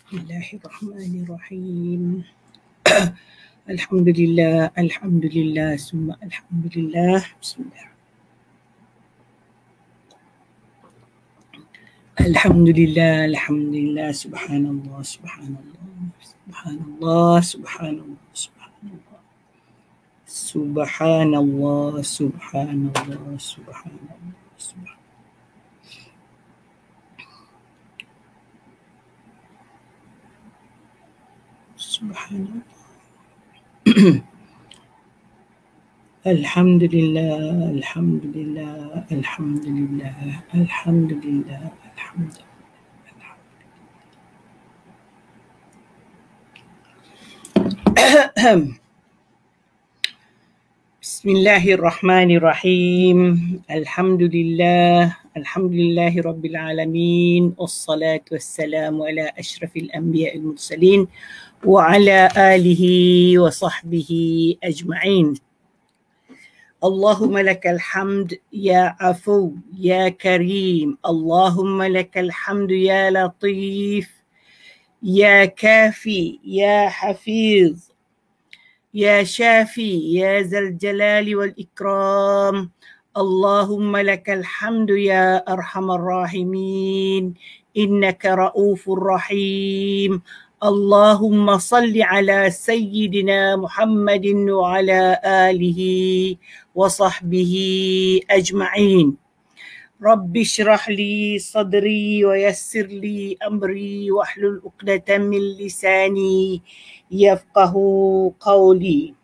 Bismillahirrahmanirrahim. Alhamdulillah, alhamdulillah, summa alhamdulillah. Bismillah. Alhamdulillah, alhamdulillah, subhanallah, subhanallah, subhanallah, subhanallah, subhanallah. Subhanallah, subhanallah, subhanallah, subhanallah. Subhanallah. Alhamdulillah, alhamdulillah, alhamdulillah, alhamdulillah, alhamdulillah. Bismillahirrahmanirrahim. Alhamdulillah, alhamdulillahi rabbil alamin. Wassalatu wassalamu ala ashrafil anbiya'il mursalin wa ala alihi wa sahbihi ajma'in. Allahumma lakal hamd ya afu ya karim. Allahumma lakal hamdu ya latif ya kafi ya hafiz ya shafi ya zal jalali wal ikram. Allahumma lakal hamdu ya arhamar rahimin. Innaka ra'ufur rahim. Allahumma salli ala sayyidina Muhammadin wa ala alihi wa sahbihi ajma'in. Rabbi shrah li sadri wa yassir li amri wahlul uqdatan min lisani yafqahu qawli.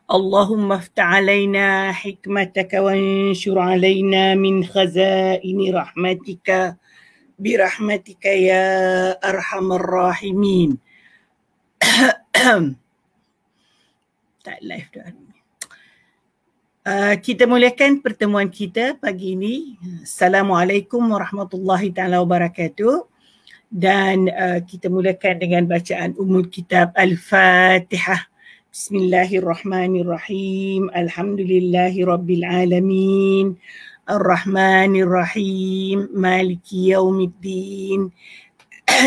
اللهم افتح علينا حكمتك وانشر علينا من خزائن رحمتك برحمتك يا أرحم الراحمين. Tak live dah. Kita mulakan pertemuan kita pagi ini. Assalamualaikum warahmatullahi taala wabarakatuh. Dan kita mulakan dengan bacaan Ummul Kitab Al-Fatihah. Bismillahirrahmanirrahim. Alhamdulillahi rabbil alamin. Ar-Rahmanir-Rahim. Maliki yaumiddin.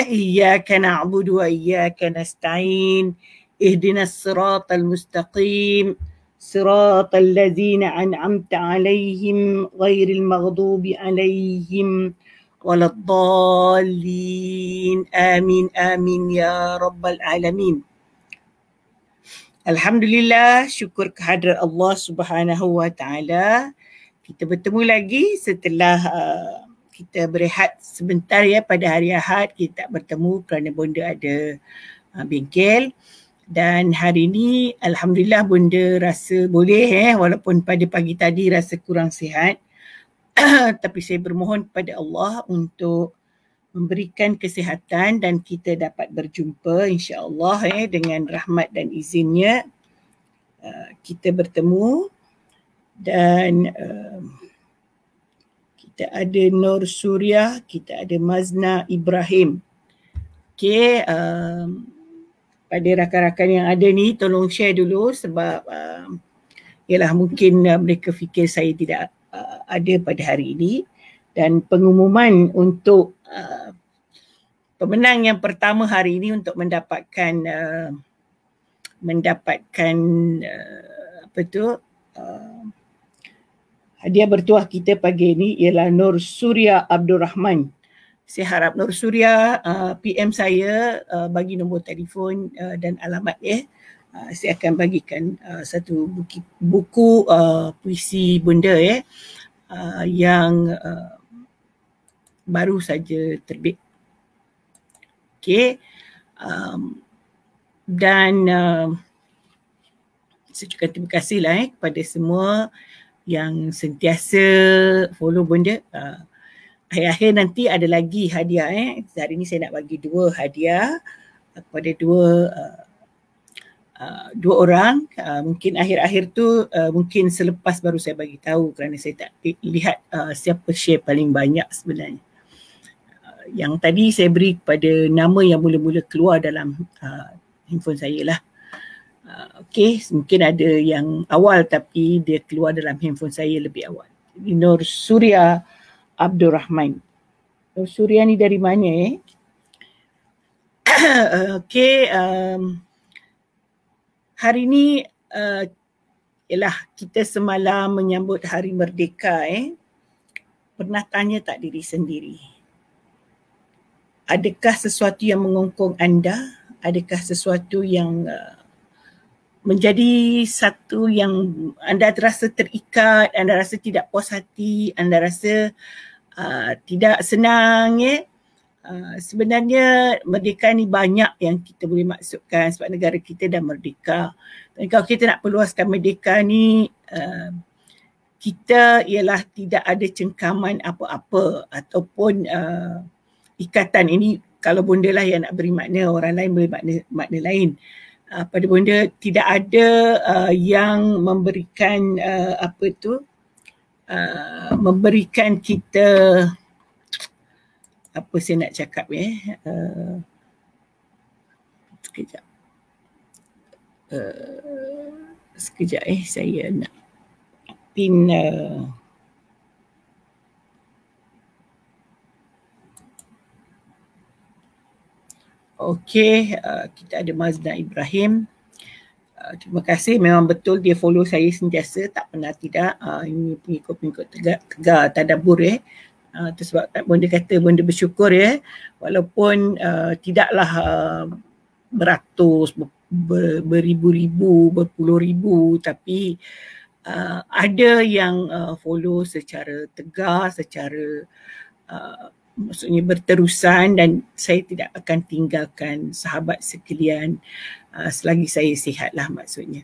Iyyaka na'budu wa iyyaka nasta'in. Ihdinas siratal mustaqim. Siratal ladzina an'amta 'alaihim ghairil maghdubi 'alaihim waladdallin. Amin amin ya rabbal alamin. Alhamdulillah, syukur kehadrat Allah Subhanahu wa taala. Kita bertemu lagi setelah kita berehat sebentar ya pada hari Ahad. Kita tak bertemu kerana bonda ada bengkel. Dan hari ini alhamdulillah bonda rasa boleh walaupun pada pagi tadi rasa kurang sihat. Tapi saya bermohon kepada Allah untuk memberikan kesihatan dan kita dapat berjumpa insya-Allah dengan rahmat dan izinnya. Kita bertemu dan kita ada Nur Suria, kita ada Mazna Ibrahim. Okey, pada rakan-rakan yang ada ni tolong share dulu sebab ialah mungkin mereka fikir saya tidak ada pada hari ini. Dan pengumuman untuk pemenang yang pertama hari ini untuk mendapatkan hadiah bertuah kita pagi ini ialah Nur Suria Abdul Rahman. Saya harap Nur Suria PM saya bagi nombor telefon dan alamat saya akan bagikan satu buku puisi bonda yang baru saja terbit. Okey. Dan saya ucapkan terima kasihlah kepada semua yang sentiasa follow bonda. Akhir-akhir nanti ada lagi hadiah. Hari ini saya nak bagi 2 hadiah kepada dua orang. Mungkin akhir-akhir tu mungkin selepas baru saya bagi tahu kerana saya tak lihat siapa share paling banyak sebenarnya. Yang tadi saya beri kepada nama yang mula-mula keluar dalam handphone saya lah. Okey, mungkin ada yang awal tapi dia keluar dalam handphone saya lebih awal. Nur Surya Abdul Rahman. Nur Surya ni dari mana Okey, hari ni ialah kita semalam menyambut Hari Merdeka. Pernah tanya tak diri sendiri? Adakah sesuatu yang mengongkong anda? Adakah sesuatu yang menjadi satu yang anda terasa terikat, anda rasa tidak puas hati, anda rasa tidak senang sebenarnya merdeka ni banyak yang kita boleh maksudkan sebab negara kita dah merdeka. Dan kalau kita nak perluaskan merdeka ni, kita ialah tidak ada cengkaman apa-apa ataupun ikatan. Ini kalau bonda lah yang nak beri makna, orang lain boleh makna lain. Pada bonda tidak ada yang memberikan memberikan kita apa saya nak cakap sekejap saya nak pin okey, kita ada Mazda Ibrahim. Terima kasih, memang betul dia follow saya sentiasa, tak pernah tidak. Ini pengikut-pengikut tegar tadabbur itu sebab bonda kata bonda bersyukur walaupun tidaklah beratus, beribu-ribu, berpuluh ribu, tapi ada yang follow secara tegar, secara maksudnya berterusan, dan saya tidak akan tinggalkan sahabat sekalian selagi saya sihatlah maksudnya.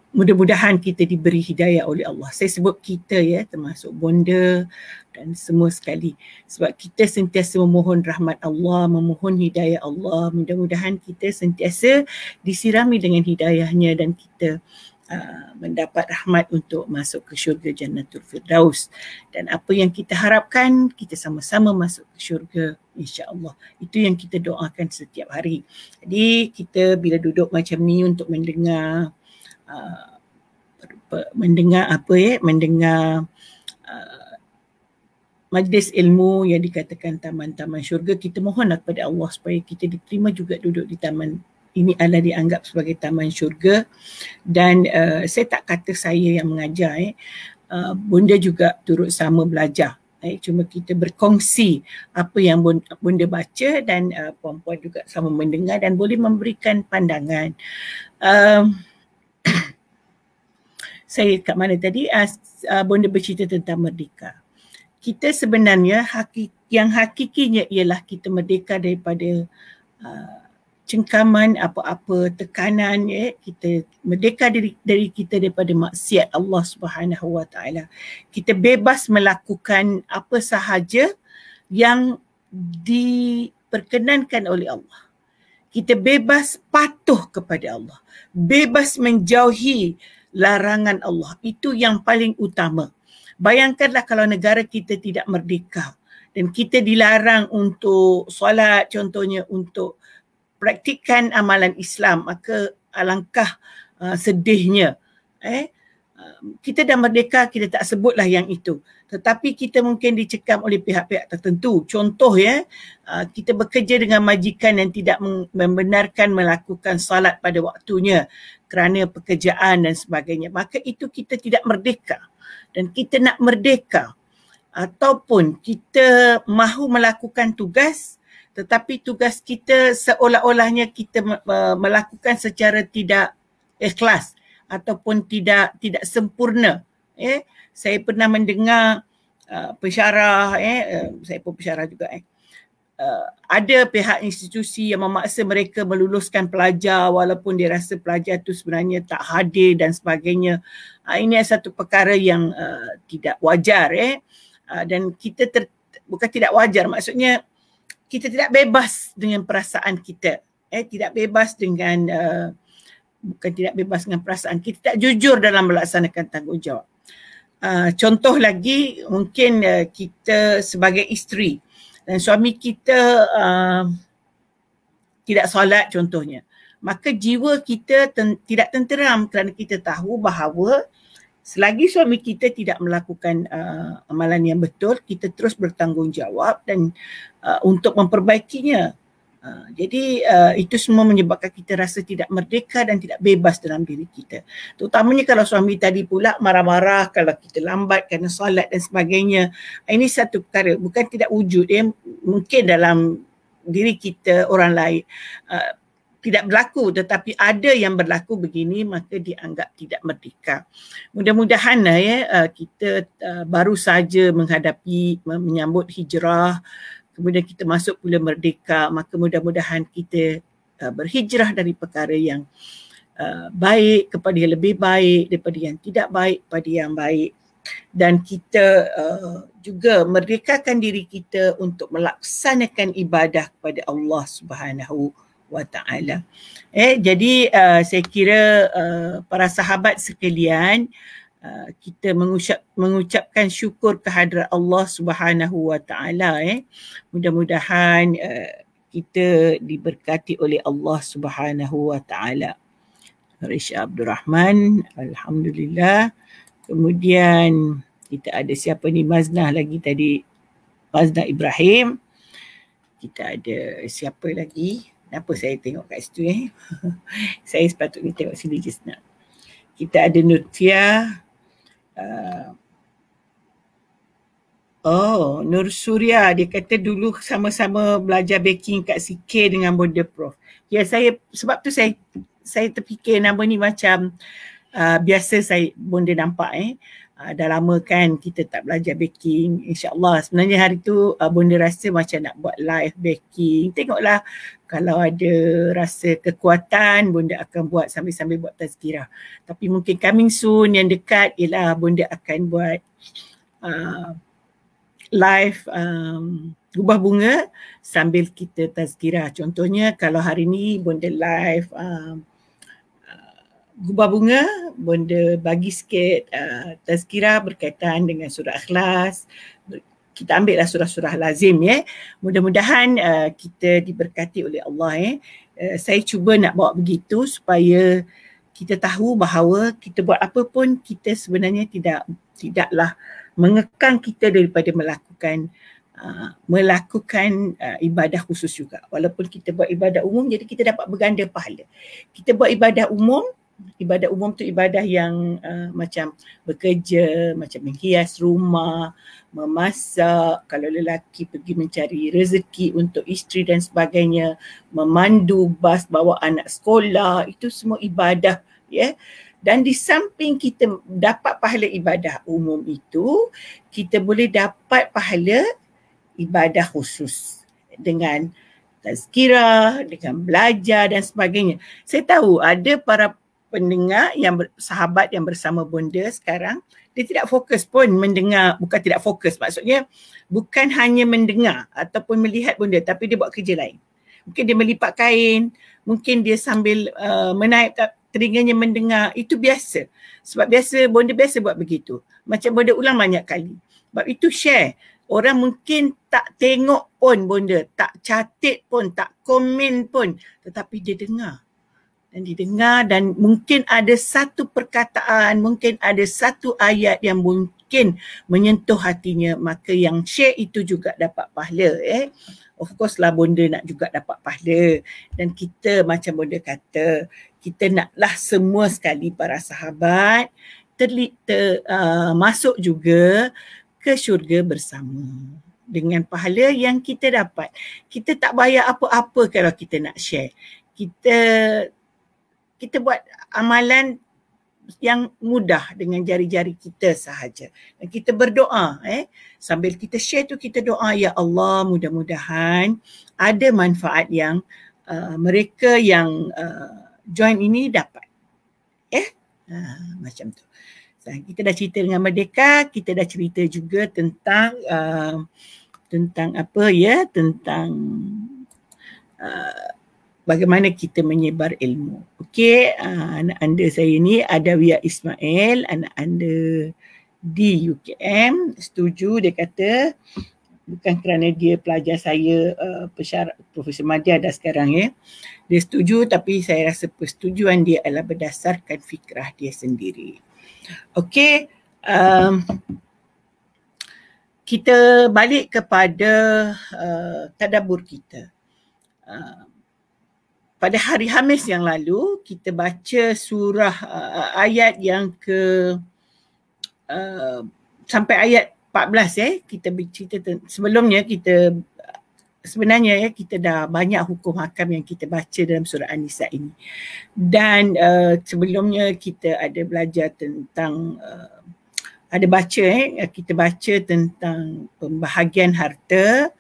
Mudah-mudahan kita diberi hidayah oleh Allah. Saya sebut kita termasuk bonda dan semua sekali, sebab kita sentiasa memohon rahmat Allah, memohon hidayah Allah. Mudah-mudahan kita sentiasa disirami dengan hidayahnya dan kita mendapat rahmat untuk masuk ke syurga Jannatul Firdaus. Dan apa yang kita harapkan, kita sama-sama masuk ke syurga insya-Allah. Itu yang kita doakan setiap hari. Jadi kita bila duduk macam ni untuk mendengar majlis ilmu yang dikatakan taman-taman syurga, kita mohonlah kepada Allah supaya kita diterima juga duduk di taman ini, adalah dianggap sebagai taman syurga. Dan saya tak kata saya yang mengajar, bonda juga turut sama belajar. Cuma kita berkongsi apa yang bonda baca, dan puan-puan juga sama mendengar dan boleh memberikan pandangan. Saya kat mana tadi? Bonda bercerita tentang merdeka. Kita sebenarnya yang hakikinya ialah kita merdeka daripada cengkaman apa-apa, tekanan kita merdeka dari kita daripada maksiat Allah Subhanahu Wa Taala. Kita bebas melakukan apa sahaja yang diperkenankan oleh Allah. Kita bebas patuh kepada Allah, bebas menjauhi larangan Allah. Itu yang paling utama. Bayangkanlah kalau negara kita tidak merdeka dan kita dilarang untuk solat contohnya, untuk praktikkan amalan Islam, maka alangkah sedihnya. Kita dah merdeka, kita tak sebutlah yang itu. Tetapi kita mungkin dicekam oleh pihak-pihak tertentu. Contoh kita bekerja dengan majikan yang tidak membenarkan melakukan salat pada waktunya kerana pekerjaan dan sebagainya. Maka itu kita tidak merdeka. Dan kita nak merdeka, ataupun kita mahu melakukan tugas, tetapi tugas kita seolah-olahnya kita melakukan secara tidak ikhlas ataupun tidak sempurna. Saya pernah mendengar pensyarah, saya pun pensyarah juga. Ada pihak institusi yang memaksa mereka meluluskan pelajar walaupun dia rasa pelajar tu sebenarnya tak hadir dan sebagainya. Ini satu perkara yang tidak wajar. Dan kita bukan tidak wajar, maksudnya kita tidak bebas dengan perasaan kita. Tidak bebas dengan, bukan tidak bebas dengan perasaan, kita tak jujur dalam melaksanakan tanggungjawab. Contoh lagi, mungkin kita sebagai isteri dan suami kita tidak solat contohnya. maka jiwa kita tidak tenteram kerana kita tahu bahawa selagi suami kita tidak melakukan amalan yang betul, kita terus bertanggungjawab dan untuk memperbaikinya. Jadi itu semua menyebabkan kita rasa tidak merdeka dan tidak bebas dalam diri kita. Terutamanya kalau suami tadi pula marah-marah kalau kita lambat kerana solat dan sebagainya. Ini satu perkara, bukan tidak wujud. Mungkin dalam diri kita orang lain tidak berlaku, tetapi ada yang berlaku begini, maka dianggap tidak merdeka. Mudah-mudahan kita baru saja menyambut hijrah, kemudian kita masuk bulan merdeka, maka mudah-mudahan kita berhijrah dari perkara yang baik kepada yang lebih baik, daripada yang tidak baik kepada yang baik. Dan kita juga merdekakan diri kita untuk melaksanakan ibadah kepada Allah Subhanahu wa ta'ala. Jadi saya kira para sahabat sekalian, kita mengucapkan syukur kehadrat Allah Subhanahu wa ta'ala. Mudah-mudahan kita diberkati oleh Allah Subhanahu wa ta'ala. Risha Abdul Rahman, alhamdulillah. Kemudian kita ada siapa ni, Maznah lagi tadi, Maznah Ibrahim. Kita ada siapa lagi? Kenapa saya tengok kat situ Saya sepatutnya tengok sini je senang. Kita ada Nutia. Nur Surya, dia kata dulu sama-sama belajar baking kat CK dengan Bonda Prof. Ya, sebab tu saya terfikir nama ni macam biasa saya Bonda nampak dah lama kan kita tak belajar baking. InsyaAllah sebenarnya hari tu Bonda rasa macam nak buat live baking. Tengoklah kalau ada rasa kekuatan, Bonda akan buat sambil-sambil buat tazkirah. Tapi mungkin coming soon yang dekat ialah Bonda akan buat live gubah bunga sambil kita tazkirah. Contohnya kalau hari ni Bonda live gubah bunga, Bonda bagi sikit tazkirah berkaitan dengan surah Ikhlas. Kita ambil lah surah-surah lazim Mudah-mudahan kita diberkati oleh Allah Saya cuba nak bawa begitu supaya kita tahu bahawa kita buat apa pun, kita sebenarnya tidaklah mengekang kita daripada melakukan ibadah khusus juga. Walaupun kita buat ibadah umum, jadi kita dapat berganda pahala. Kita buat ibadah umum tu ibadah yang macam bekerja, macam menghias rumah, memasak, kalau lelaki pergi mencari rezeki untuk isteri dan sebagainya, memandu bas bawa anak sekolah, itu semua ibadah Dan di samping kita dapat pahala ibadah umum itu, kita boleh dapat pahala ibadah khusus dengan tazkirah, dengan belajar dan sebagainya. Saya tahu ada para pendengar sahabat yang bersama Bonda sekarang, dia tidak fokus pun mendengar, bukan tidak fokus, maksudnya bukan hanya mendengar ataupun melihat Bonda, tapi dia buat kerja lain. Mungkin dia melipat kain, mungkin dia sambil menaikkan telinganya mendengar. Itu biasa. Sebab Bonda biasa buat begitu. Macam Bonda ulang banyak kali. Sebab itu share. Orang mungkin tak tengok pun Bonda, tak catat pun, tak komen pun, tetapi dia dengar. Dan didengar, dan mungkin ada satu perkataan, mungkin ada satu ayat yang mungkin menyentuh hatinya, maka yang share itu juga dapat pahala. Of course lah Bonda nak juga dapat pahala. Dan kita macam Bonda kata, kita naklah semua sekali para sahabat masuk juga ke syurga bersama dengan pahala yang kita dapat. Kita tak bayar apa-apa kalau kita nak share. Kita buat amalan yang mudah dengan jari-jari kita sahaja. Dan kita berdoa. Sambil kita share tu kita doa, ya Allah, mudah-mudahan ada manfaat yang mereka yang join ini dapat. Macam tu. Kita dah cerita dengan Merdeka, kita dah cerita juga tentang bagaimana kita menyebar ilmu. Okey, anak anda saya ni ada Wia Ismail, anak anda di UKM, setuju, dia kata bukan kerana dia pelajar saya, Profesor Madya dah sekarang ya. Dia setuju, tapi saya rasa persetujuan dia adalah berdasarkan fikrah dia sendiri. Okey, kita balik kepada tadabbur kita. Pada hari Khamis yang lalu, kita baca surah ayat yang sampai ayat 14 kita bercerita sebelumnya sebenarnya kita dah banyak hukum hakam yang kita baca dalam surah An-Nisa ini. Dan sebelumnya kita ada belajar tentang kita baca tentang pembahagian harta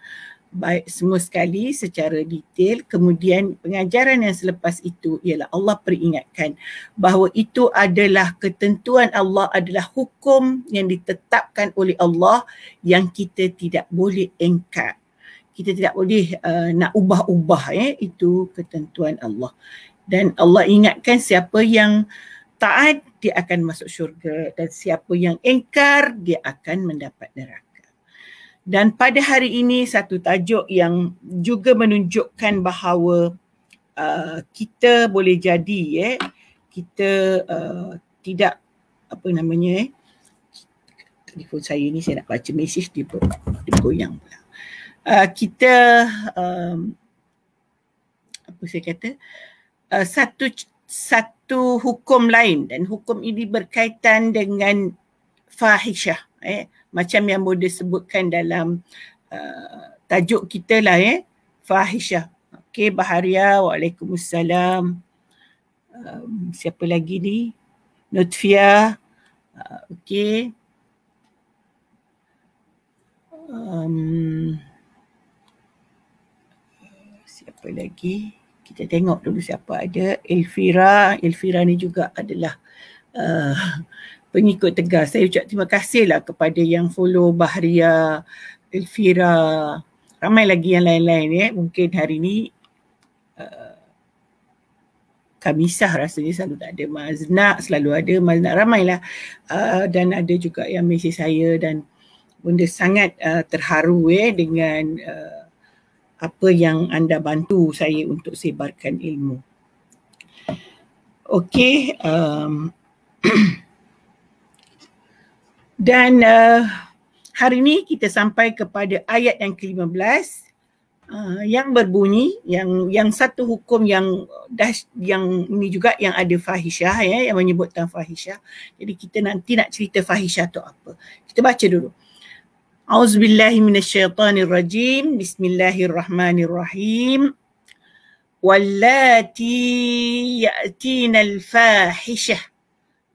baik semua sekali secara detail. Kemudian pengajaran yang selepas itu ialah Allah peringatkan bahawa itu adalah ketentuan Allah, adalah hukum yang ditetapkan oleh Allah yang kita tidak boleh engkar. Kita tidak boleh nak ubah-ubah itu ketentuan Allah. Dan Allah ingatkan siapa yang taat dia akan masuk syurga dan siapa yang engkar dia akan mendapat neraka. Dan pada hari ini satu tajuk yang juga menunjukkan bahawa kita boleh jadi kita tidak telefon saya ni saya nak baca mesej dia goyang pula. Kita satu hukum lain, dan hukum ini berkaitan dengan fahisyah macam yang boleh sebutkan dalam tajuk kita lah fahisyah. Okey, Baharia, waalaikumsalam. Siapa lagi ni? Nutfia. Okey. Siapa lagi? Kita tengok dulu siapa ada. Elvira ni juga adalah pengikut tegar. Saya ucap terima kasihlah kepada yang follow Bahria, Elvira, ramai lagi yang lain-lain Mungkin hari ni Kamisah rasanya selalu tak ada, Maznak selalu ada, Maznak ramailah. Dan ada juga yang mesej saya dan benda sangat terharu dengan apa yang anda bantu saya untuk sebarkan ilmu. Okey, dan hari ini kita sampai kepada ayat yang ke-15 yang berbunyi yang satu hukum yang ini juga yang ada fahisyah yang menyebut tentang fahisyah. Jadi kita nanti nak cerita fahisyah tu apa. Kita baca dulu. Auzubillahi minasyaitanirrajim. Bismillahirrahmanirrahim. Wallati ya'tina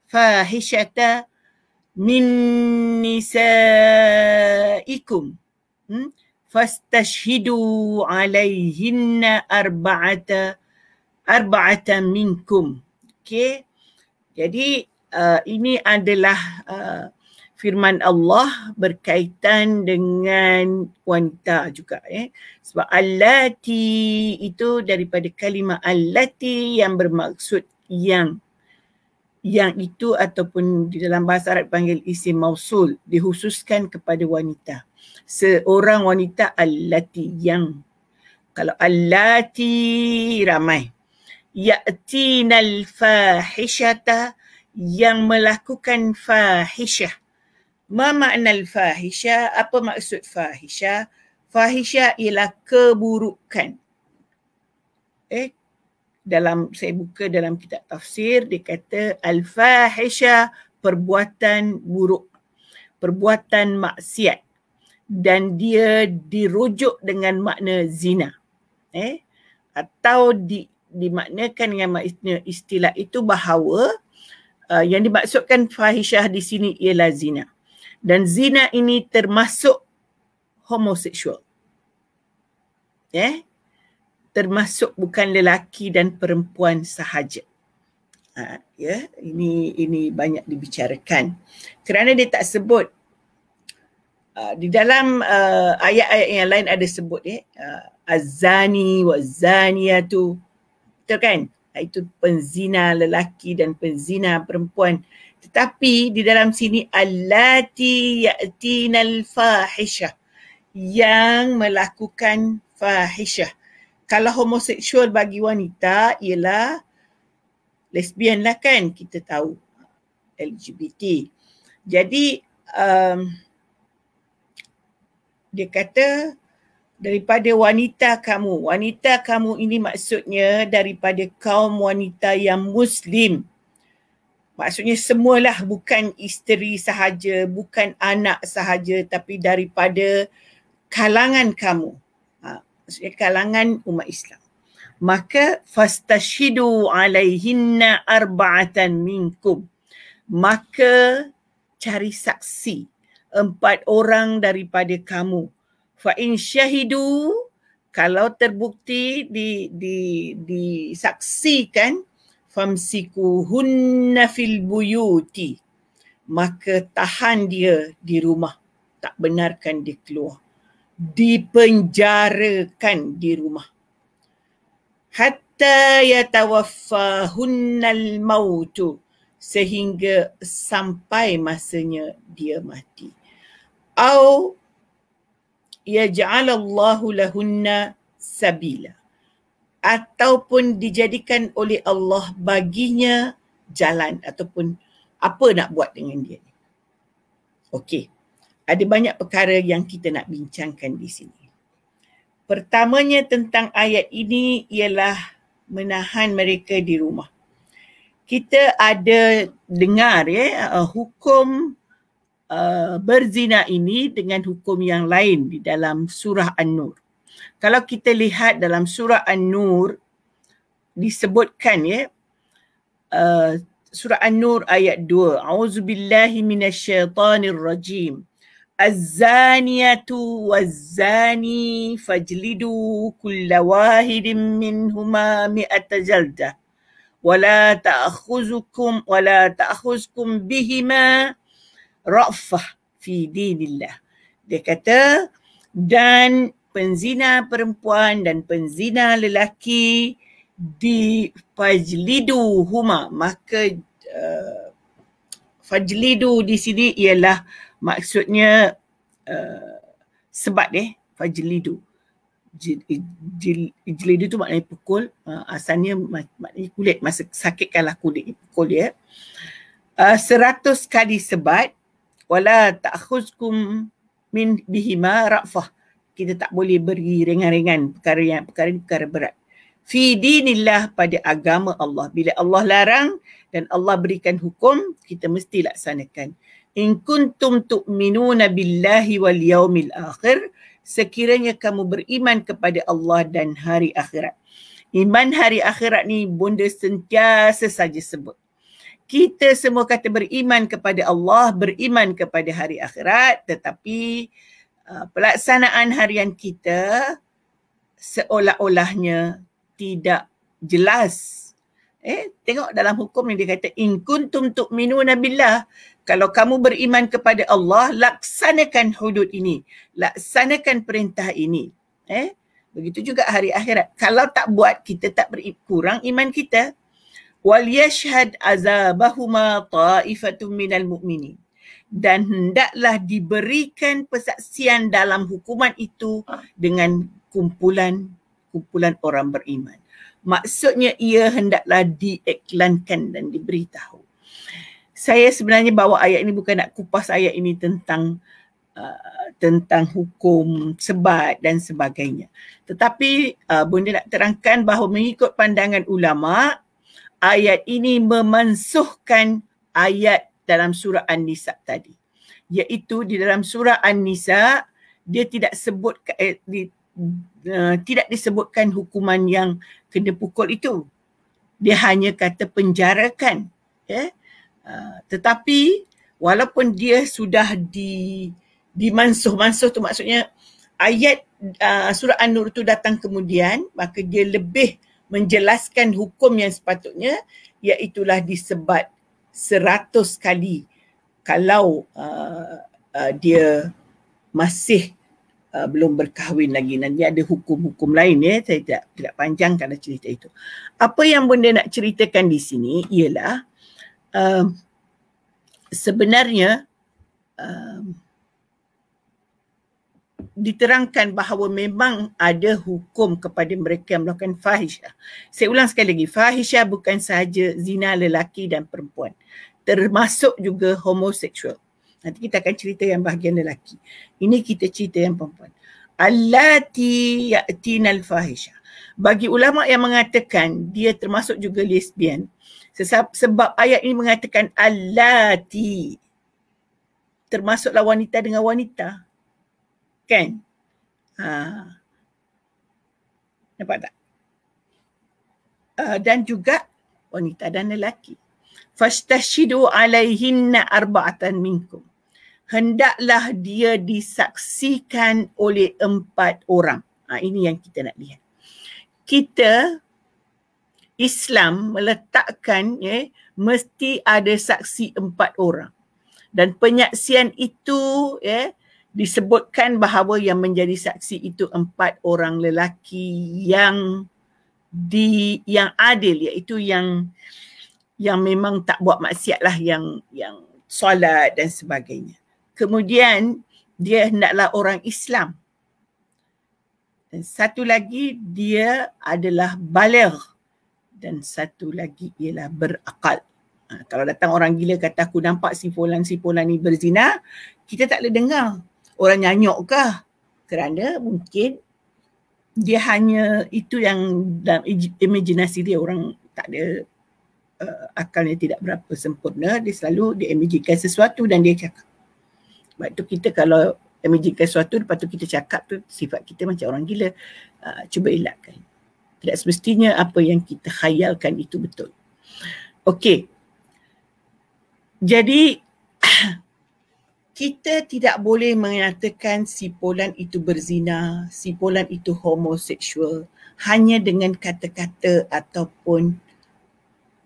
fahishata min nisaikum fastashhidu alaihinna arba'atan minkum. Okey. Jadi ini adalah firman Allah berkaitan dengan wanita juga sebab allati itu daripada kalimah allati yang bermaksud yang itu ataupun di dalam bahasa Arab panggil isim mausul, dikhususkan kepada wanita. Seorang wanita allati yang. Kalau allati ramai. Ya'tinal fahishata yang melakukan fahisyah. Ma makna al-fahisyah? Apa maksud fahisyah? Fahisyah ialah keburukan. Saya buka dalam kitab tafsir, dia kata al-fahisyah perbuatan buruk, perbuatan maksiat, dan dia dirujuk dengan makna zina. Atau dimaknakan dengan makna istilah itu bahawa yang dimaksudkan fahisyah di sini ialah zina. Dan zina ini termasuk homoseksual. Termasuk bukan lelaki dan perempuan sahaja. Ini banyak dibicarakan. Kerana dia tak sebut di dalam ayat-ayat yang lain ada sebut az-zani waz-zaniyatu. Betul kan? Itu penzina lelaki dan penzina perempuan. Tetapi di dalam sini allati ya'tinal fahisyah yang melakukan fahisyah. Kalau homoseksual bagi wanita ialah lesbian lah kan, kita tahu, LGBT. Jadi dia kata daripada wanita kamu ini maksudnya daripada kaum wanita yang Muslim. Maksudnya semualah, bukan isteri sahaja, bukan anak sahaja, tapi daripada kalangan kamu. Maksudnya kalangan umat Islam. Maka fastashhidu alaihinna arba'atan minkum. Maka cari saksi 4 orang daripada kamu. Fa in syahidu, kalau terbukti disaksikan, famsikuhunna fil buyuti, maka tahan dia di rumah, tak benarkan dia keluar, dipenjarakan di rumah, hatta yatawaffahunnal mautu, sehingga sampai masanya dia mati. Au yaj'alallahu lahunna sabila, ataupun dijadikan oleh Allah baginya jalan, ataupun apa nak buat dengan dia ni. Okey, ada banyak perkara yang kita nak bincangkan di sini. Pertamanya tentang ayat ini ialah menahan mereka di rumah. Kita ada dengar hukum berzina ini dengan hukum yang lain di dalam surah An-Nur. Kalau kita lihat dalam surah An-Nur disebutkan surah An-Nur ayat 2, A'udzubillahi minasyaitanir rajim. Az-zaniyatu waz-zani fajlidu kulla wahidin minhuma mi'ata jaldah wala ta'khuzkum bihima ra'fah fi dinillah. Dia kata, dan penzina perempuan dan penzina lelaki fajlidu huma, maka fajlidu di sini ialah maksudnya sebat fajlidu. Jilidu tu maknanya pukul, asalnya maknanya kulit, masa sakitkanlah kulit, pukul dia. 100 kali sebat, wala ta'khuzkum min bihima ra'fah, kita tak boleh beri ringan-ringan perkara berat. Fi dinillah, pada agama Allah. Bila Allah larang dan Allah berikan hukum, kita mesti laksanakan. In kuntum tu'minuna billahi wal yaumil akhir, sekiranya kamu beriman kepada Allah dan hari akhirat. Iman hari akhirat ni bunda sentiasa saja sebut. Kita semua kata beriman kepada Allah, beriman kepada hari akhirat, tetapi pelaksanaan harian kita seolah-olahnya tidak jelas. Tengok dalam hukum ni dia kata, in kuntum tu'minuna billah, kalau kamu beriman kepada Allah, laksanakan hudud ini, laksanakan perintah ini. Begitu juga hari akhirat. Kalau tak buat, kita tak kurang iman kita. Wal yashhad azabahuma ta'ifatun minal mu'minin, dan hendaklah diberikan persaksian dalam hukuman itu dengan kumpulan orang beriman. Maksudnya ia hendaklah diiklankan dan diberitahu. Saya sebenarnya bawa ayat ini bukan nak kupas ayat ini tentang hukum sebat dan sebagainya. Tetapi bunda nak terangkan bahawa mengikut pandangan ulama, ayat ini memansuhkan ayat dalam surah An-Nisa tadi. Iaitu di dalam surah An-Nisa, dia tidak disebutkan hukuman yang kena pukul itu. Dia hanya kata penjarakan. Tetapi walaupun dia sudah dimansuh tu maksudnya ayat surah An-Nur tu datang kemudian, maka dia lebih menjelaskan hukum yang sepatutnya, iaitulah disebat 100 kali kalau dia masih belum berkahwin lagi. Nanti ada hukum-hukum lain saya tidak panjangkan cerita itu. Apa yang bunda nak ceritakan di sini ialah sebenarnya diterangkan bahawa memang ada hukum kepada mereka yang melakukan fahisyah. Saya ulang sekali lagi, fahisyah bukan sahaja zina lelaki dan perempuan, termasuk juga homoseksual. Nanti kita akan cerita yang bahagian lelaki. Ini kita cerita yang perempuan. Allati ya'tinal fahisyah. Bagi ulama yang mengatakan dia termasuk juga lesbian, sebab ayat ini mengatakan allati, termasuklah wanita dengan wanita. Kan? Nampak tak? Dan juga wanita dan lelaki. Fastashidu alaihinna arba'atan minkum. Hendaklah dia disaksikan oleh 4 orang. Ini yang kita nak lihat. Kita Islam meletakkan mesti ada saksi 4 orang. Dan penyaksian itu disebutkan bahawa yang menjadi saksi itu 4 orang lelaki yang adil, iaitu yang memang tak buat maksiat lah, yang solat dan sebagainya. Kemudian dia hendaklah orang Islam. Dan satu lagi dia adalah baligh. Dan satu lagi ialah berakal. Kalau datang orang gila kata aku nampak si fulan ni berzina, kita tak boleh dengar. Orang nyanyuk kah? Kerana mungkin dia hanya itu yang dalam imajinasi dia. Orang tak ada akalnya tidak berapa sempurna. Dia selalu diimajinkan sesuatu dan dia cakap. Sebab tu kita kalau imajinkan sesuatu, lepas tu kita cakap tu sifat kita macam orang gila. Cuba elakkan. Tidak semestinya apa yang kita khayalkan itu betul. Okey. Jadi kita tidak boleh mengatakan si fulan itu berzina, si fulan itu homoseksual hanya dengan kata-kata ataupun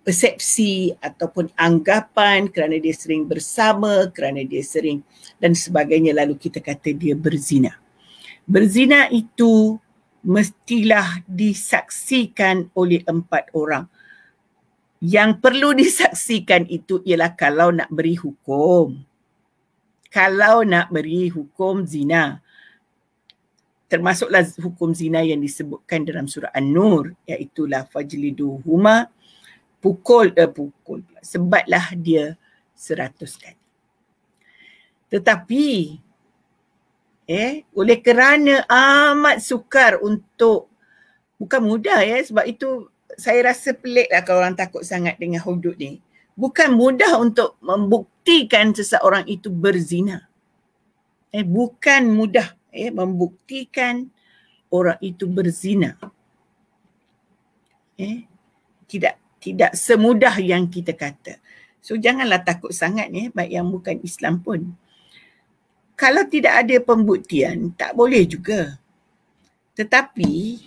persepsi ataupun anggapan kerana dia sering bersama, kerana dia sering dan sebagainya, lalu kita kata dia berzina. Berzina itu mestilah disaksikan oleh 4 orang. Yang perlu disaksikan itu ialah kalau nak beri hukum. Kalau nak beri hukum zina. Termasuklah hukum zina yang disebutkan dalam surah An-Nur, iaitulah fajliduhuma, pukul, sebatlah dia 100 kali. Tetapi oleh kerana amat sukar untuk, bukan mudah sebab itu saya rasa pelik lah kalau orang takut sangat dengan hudud ni. Bukan mudah untuk membuktikan seseorang itu berzina. Bukan mudah membuktikan orang itu berzina. Tidak semudah yang kita kata. So janganlah takut sangat baik yang bukan Islam pun. Kalau tidak ada pembuktian, tak boleh juga. Tetapi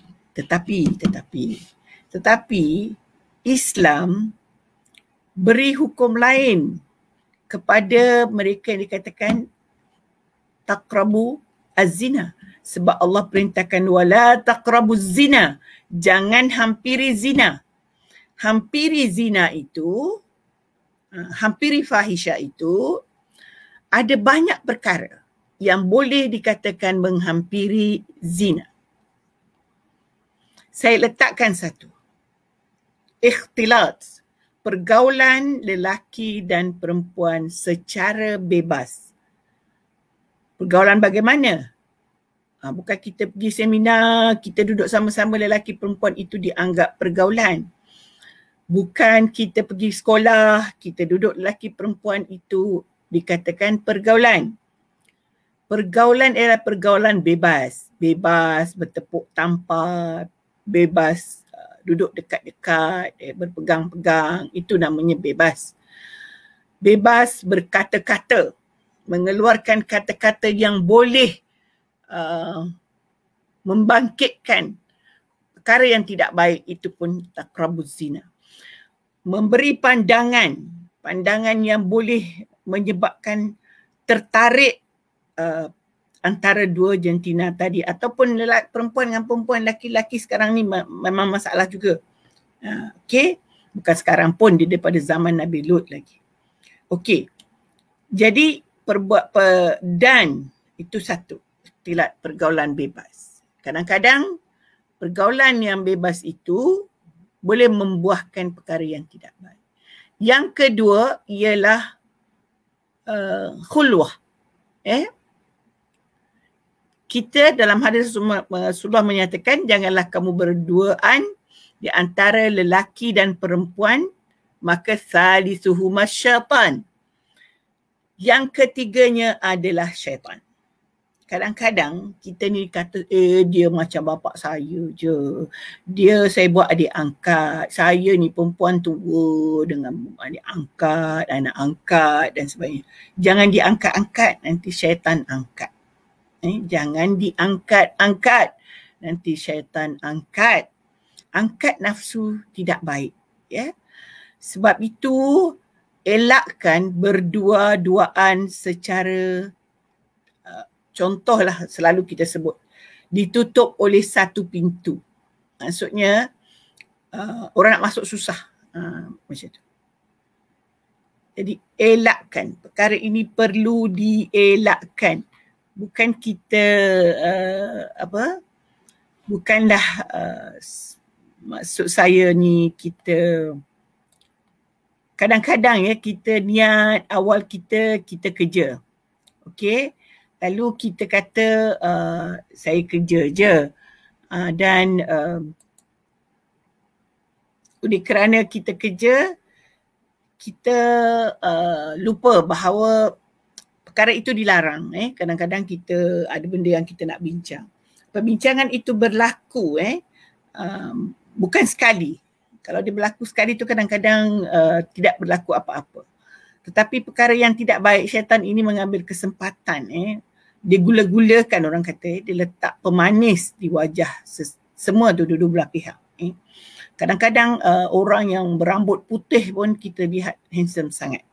Islam beri hukum lain kepada mereka yang dikatakan taqrabu az-zina. Sebab Allah perintahkan wala taqrabu zina. Jangan hampiri zina. Hampiri zina itu, hampiri fahisyah itu, ada banyak perkara yang boleh dikatakan menghampiri zina. Saya letakkan satu. Ikhtilat, pergaulan lelaki dan perempuan secara bebas. Pergaulan bagaimana? Bukan kita pergi seminar, kita duduk sama-sama lelaki perempuan itu dianggap pergaulan. Bukan kita pergi sekolah, kita duduk lelaki perempuan itu dikatakan pergaulan. Pergaulan ialah pergaulan bebas. Bebas bertepuk tampar, bebas duduk dekat-dekat, berpegang-pegang. Itu namanya bebas. Bebas berkata-kata, mengeluarkan kata-kata yang boleh membangkitkan perkara yang tidak baik, itu pun taqrabuz zina. Memberi pandangan yang boleh menyebabkan tertarik antara dua jantina tadi, ataupun perempuan dengan perempuan, laki-laki sekarang ni memang masalah juga. Okey, bukan sekarang pun, dia daripada zaman Nabi Lut lagi. Okey, jadi dan itu satu. ikhtilat, pergaulan bebas. Kadang-kadang pergaulan yang bebas itu boleh membuahkan perkara yang tidak baik. Yang kedua ialah khulwah. Kita dalam hadis Rasulullah menyatakan, janganlah kamu berduaan di antara lelaki dan perempuan, maka salisuhuma syaitan. Yang ketiganya adalah syaitan. Kadang-kadang kita ni kata, dia macam bapa saya je. Saya buat adik angkat. Saya ni perempuan tua dengan adik angkat, anak angkat dan sebagainya. Jangan diangkat-angkat, nanti syaitan angkat. Jangan diangkat-angkat, nanti syaitan angkat. Angkat nafsu tidak baik. Sebab itu, elakkan berdua-duaan secara, contohlah selalu kita sebut, ditutup oleh satu pintu. Maksudnya, orang nak masuk susah. Macam tu. Jadi, elakkan. Perkara ini perlu dielakkan. Bukan kita, bukanlah maksud saya ni kita, kadang-kadang kita niat awal kita kerja. Okey. Lalu kita kata saya kerja je. Dan oleh kerana kita kerja, kita lupa bahawa perkara itu dilarang. Kadang-kadang kita ada benda yang kita nak bincang. Perbincangan itu berlaku bukan sekali. Kalau dia berlaku sekali tu kadang-kadang tidak berlaku apa-apa. Tetapi perkara yang tidak baik, syaitan ini mengambil kesempatan. Dia gula-gulakan, orang kata. Dia letak pemanis di wajah semua dua-dua belah pihak. Kadang-kadang orang yang berambut putih pun kita lihat handsome sangat.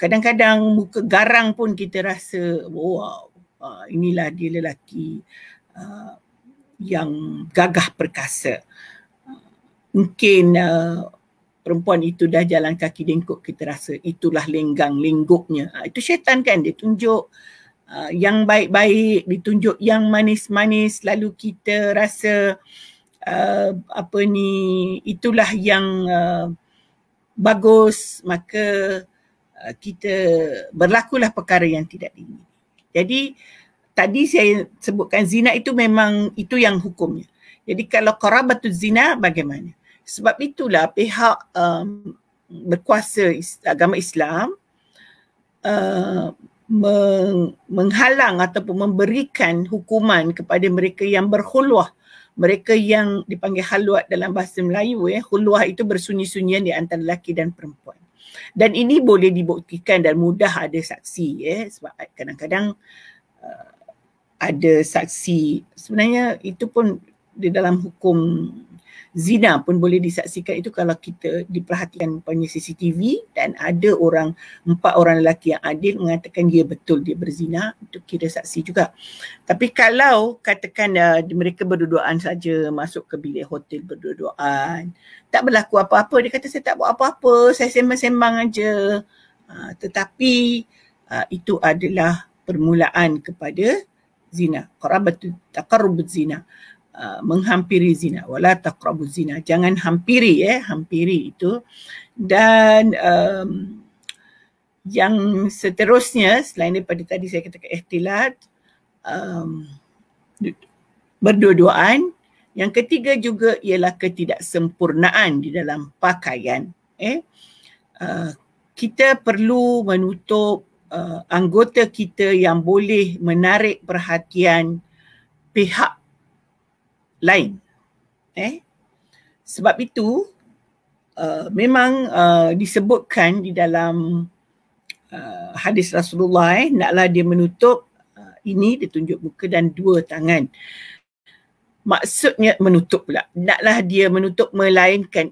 Kadang-kadang muka garang pun kita rasa, wow, inilah dia lelaki yang gagah perkasa. Mungkin perempuan itu dah jalan kaki dengkuk, kita rasa itulah lenggang lengguknya. Itu syaitan kan, dia tunjuk yang baik-baik, ditunjuk yang manis-manis, lalu kita rasa itulah yang bagus, maka kita berlakulah perkara yang tidak diingini. Jadi tadi saya sebutkan zina itu memang itu yang hukumnya. Jadi kalau qarabatuz zina bagaimana? Sebab itulah pihak berkuasa agama Islam menghalang ataupun memberikan hukuman kepada mereka yang berkhulwah. Mereka yang dipanggil halwat dalam bahasa Melayu. Khulwah itu bersunyi-sunyian di antara lelaki dan perempuan. Dan ini boleh dibuktikan dan mudah ada saksi. Sebab kadang-kadang ada saksi. Sebenarnya itu pun di dalam hukum zina pun boleh disaksikan itu kalau kita diperhatikan punya CCTV dan ada 4 orang lelaki yang adil mengatakan dia betul dia berzina, itu kira saksi juga. Tapi kalau katakan mereka berdua-duaan saja, masuk ke bilik hotel berdua-duaan, tak berlaku apa-apa, dia kata saya tak buat apa-apa, saya sembang-sembang aja. Tetapi itu adalah permulaan kepada zina. Qarabatu taqarrubuz zina. Menghampiri zina, wala taqrabuz zina, jangan hampiri hampiri itu. Dan yang seterusnya selain daripada tadi saya katakan ikhtilat, berdua-duaan, yang ketiga juga ialah ketidaksempurnaan di dalam pakaian. Kita perlu menutup anggota kita yang boleh menarik perhatian pihak lain. Sebab itu memang disebutkan di dalam hadis Rasulullah, naklah dia menutup ini, dia tunjuk muka dan 2 tangan. Maksudnya menutup pula, naklah dia menutup melainkan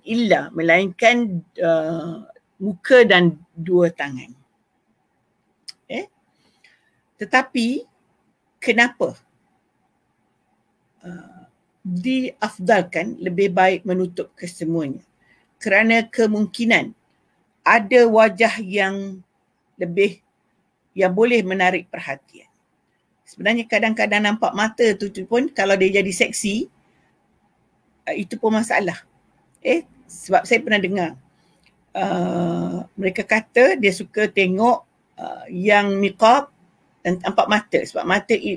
muka dan 2 tangan. Tetapi kenapa diafdalkan lebih baik menutup kesemuanya? Kerana kemungkinan ada wajah yang boleh menarik perhatian. Sebenarnya kadang-kadang nampak mata tu pun kalau dia jadi seksi, itu pun masalah. Sebab saya pernah dengar mereka kata dia suka tengok yang niqab dan nampak mata, sebab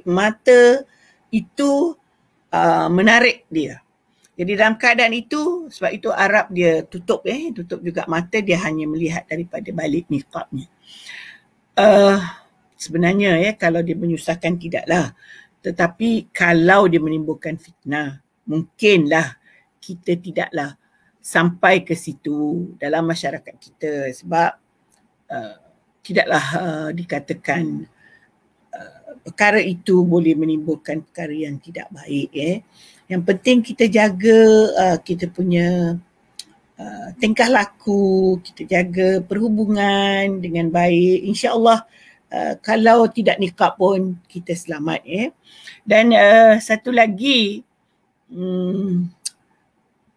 mata itu menarik dia. Jadi dalam keadaan itu, sebab itu Arab dia tutup juga mata, dia hanya melihat daripada balik niqabnya. Sebenarnya kalau dia menyusahkan tidaklah, tetapi kalau dia menimbulkan fitnah, mungkinlah kita tidaklah sampai ke situ dalam masyarakat kita, sebab tidaklah dikatakan perkara itu boleh menimbulkan perkara yang tidak baik. Yang penting kita jaga kita punya tingkah laku, kita jaga perhubungan dengan baik. InsyaAllah kalau tidak niqab pun kita selamat. Dan satu lagi,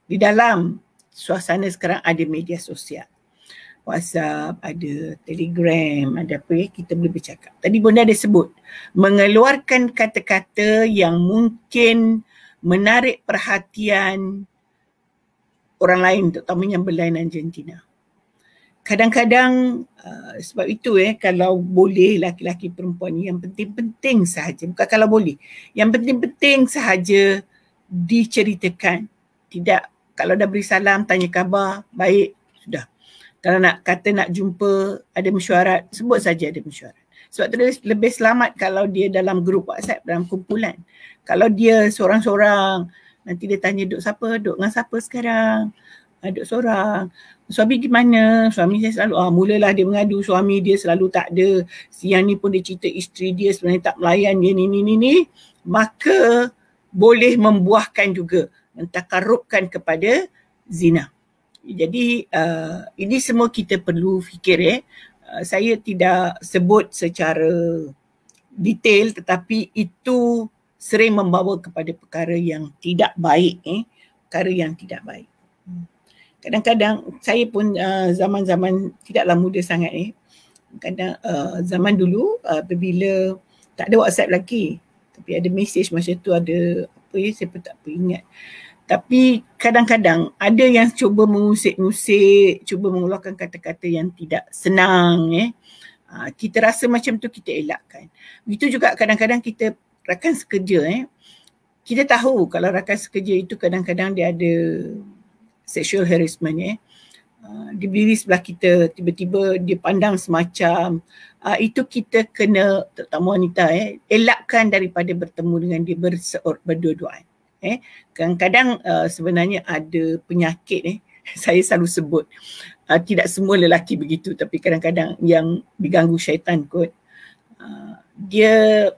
di dalam suasana sekarang ada media sosial. WhatsApp, ada Telegram, ada apa kita boleh bercakap. Tadi Bonda ada sebut, mengeluarkan kata-kata yang mungkin menarik perhatian orang lain, terutama yang berlainan jantina. Kadang-kadang sebab itu kalau boleh laki-laki perempuan yang penting-penting sahaja, bukan kalau boleh, yang penting-penting sahaja diceritakan. Tidak, kalau dah beri salam, tanya khabar, baik, sudah. Kalau nak kata nak jumpa, ada mesyuarat, sebut saja ada mesyuarat. Sebab tu lebih selamat kalau dia dalam grup WhatsApp, dalam kumpulan. Kalau dia seorang-seorang, nanti dia tanya duk siapa, duk dengan siapa sekarang, duk seorang. Suami gimana? Suami saya selalu, mulalah dia mengadu suami dia selalu tak ada. Siang ni pun dia cerita isteri dia sebenarnya tak melayan dia ni. Maka boleh membuahkan juga, mentakarubkan kepada zina. Jadi ini semua kita perlu fikir. Saya tidak sebut secara detail, tetapi itu sering membawa kepada perkara yang tidak baik. Perkara yang tidak baik. Kadang-kadang saya pun zaman-zaman tidaklah muda sangat. Kadang zaman dulu apabila tak ada WhatsApp lagi, tapi ada mesej macam tu, ada apa saya pun tak ingat. Tapi kadang-kadang ada yang cuba mengusik-ngusik, cuba mengeluarkan kata-kata yang tidak senang. Kita rasa macam tu, kita elakkan. Begitu juga kadang-kadang kita rakan sekerja. Kita tahu kalau rakan sekerja itu kadang-kadang dia ada sexual harassment. Dia berdiri sebelah kita, tiba-tiba dia pandang semacam, itu kita kena, terutama wanita, elakkan daripada bertemu dengan dia berdua-duaan. Kadang-kadang sebenarnya ada penyakit, saya selalu sebut, tidak semua lelaki begitu, tapi kadang-kadang yang diganggu syaitan kot, dia,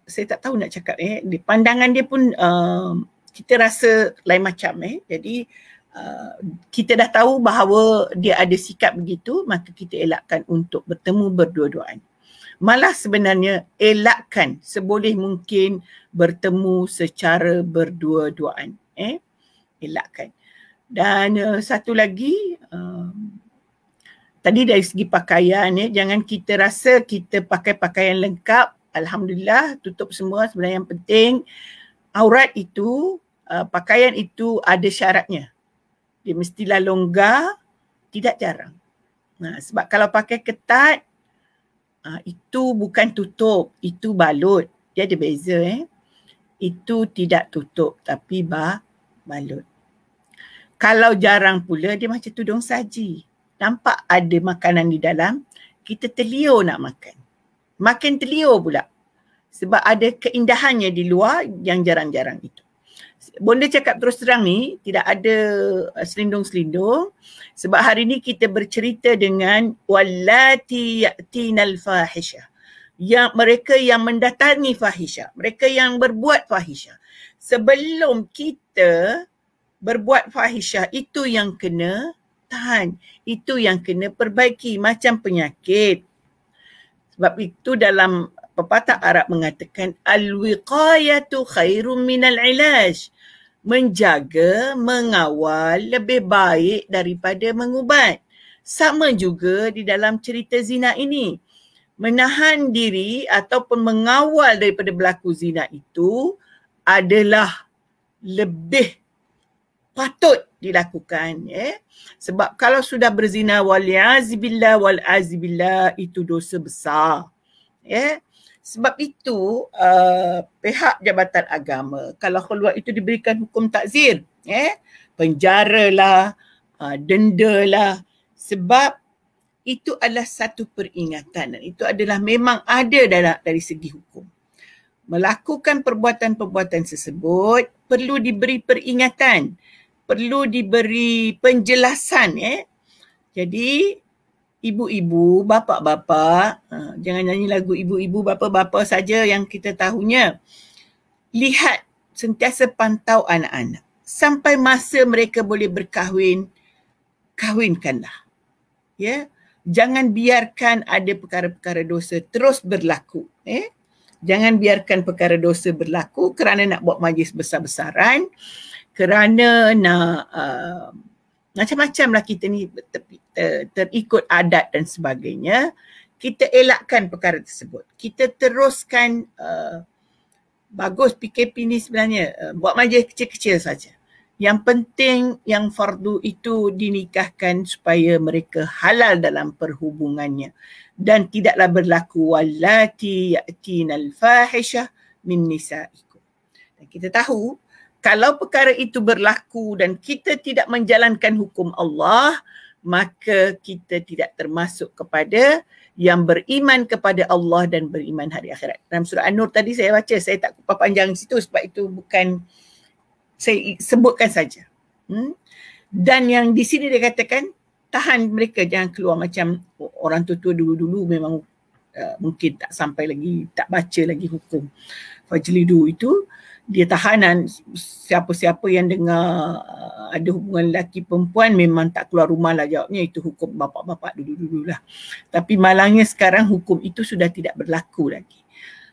saya tak tahu nak cakap, pandangan dia pun kita rasa lain macam. Jadi kita dah tahu bahawa dia ada sikap begitu, maka kita elakkan untuk bertemu berdua-duaan. Malah sebenarnya elakkan seboleh mungkin bertemu secara berdua-duaan. Elakkan. Dan satu lagi, tadi dari segi pakaian, jangan kita rasa kita pakai pakaian lengkap, alhamdulillah, tutup semua. Sebenarnya yang penting, aurat itu, pakaian itu ada syaratnya. Dia mestilah longgar, tidak jarang. Sebab kalau pakai ketat, itu bukan tutup, itu balut. Dia ada beza. Itu tidak tutup, tapi balut. Kalau jarang pula, dia macam tudung saji. Nampak ada makanan di dalam, kita terliur nak makan. Makin terliur pula. Sebab ada keindahannya di luar yang jarang-jarang itu. Bonda cakap terus terang ni, tidak ada selindung-selindung. Sebab hari ni kita bercerita dengan wallati ya'tinal fahisyah. Mereka yang mendatangi fahisyah. Mereka yang berbuat fahisyah. Sebelum kita berbuat fahisyah, itu yang kena tahan. Itu yang kena perbaiki, macam penyakit. Sebab itu dalam pepatah Arab mengatakan al-wiqayatu khairum minal ilaj. Menjaga, mengawal lebih baik daripada mengubat. Sama juga di dalam cerita zina ini. menahan diri ataupun mengawal daripada berlaku zina itu adalah lebih patut dilakukan, ya. Sebab kalau sudah berzina wal-azibillah itu dosa besar, ya. Sebab itu pihak Jabatan Agama kalau keluar itu diberikan hukum takzir, ya, penjaralah, dendalah, sebab itu adalah satu peringatan dan itu adalah memang ada dari segi hukum. Melakukan perbuatan-perbuatan tersebut perlu diberi peringatan, perlu diberi penjelasan, ya. Jadi ibu-ibu, bapa-bapa, jangan nyanyi lagu ibu-ibu, bapa-bapa saja yang kita tahunya. Lihat, sentiasa pantau anak-anak. Sampai masa mereka boleh berkahwin, kahwinkanlah. Ya. Jangan biarkan ada perkara-perkara dosa terus berlaku. Jangan biarkan perkara dosa berlaku kerana nak buat majlis besar-besaran, kerana nak macam-macam lah kita ni terikut adat dan sebagainya. Kita elakkan perkara tersebut. Kita teruskan, bagus PKP ni sebenarnya, buat majlis kecil-kecil saja. Yang penting yang fardu itu dinikahkan supaya mereka halal dalam perhubungannya dan tidaklah berlaku wallati ya'tinal fahishah min nisaikum. Dan kita tahu kalau perkara itu berlaku dan kita tidak menjalankan hukum Allah, maka kita tidak termasuk kepada yang beriman kepada Allah dan beriman hari akhirat. Dalam surah An-Nur tadi saya baca, saya tak kupas panjang situ sebab itu bukan, saya sebutkan saja. Dan yang di sini dia katakan, tahan mereka jangan keluar macam orang tua-tua dulu-dulu memang mungkin tak sampai lagi, tak baca lagi hukum fajlidu itu. Dia tahanan, siapa-siapa yang dengar ada hubungan lelaki perempuan memang tak keluar rumah lah, jawabnya itu hukum bapak-bapak dulu-dulu lah. Tapi malangnya sekarang hukum itu sudah tidak berlaku lagi.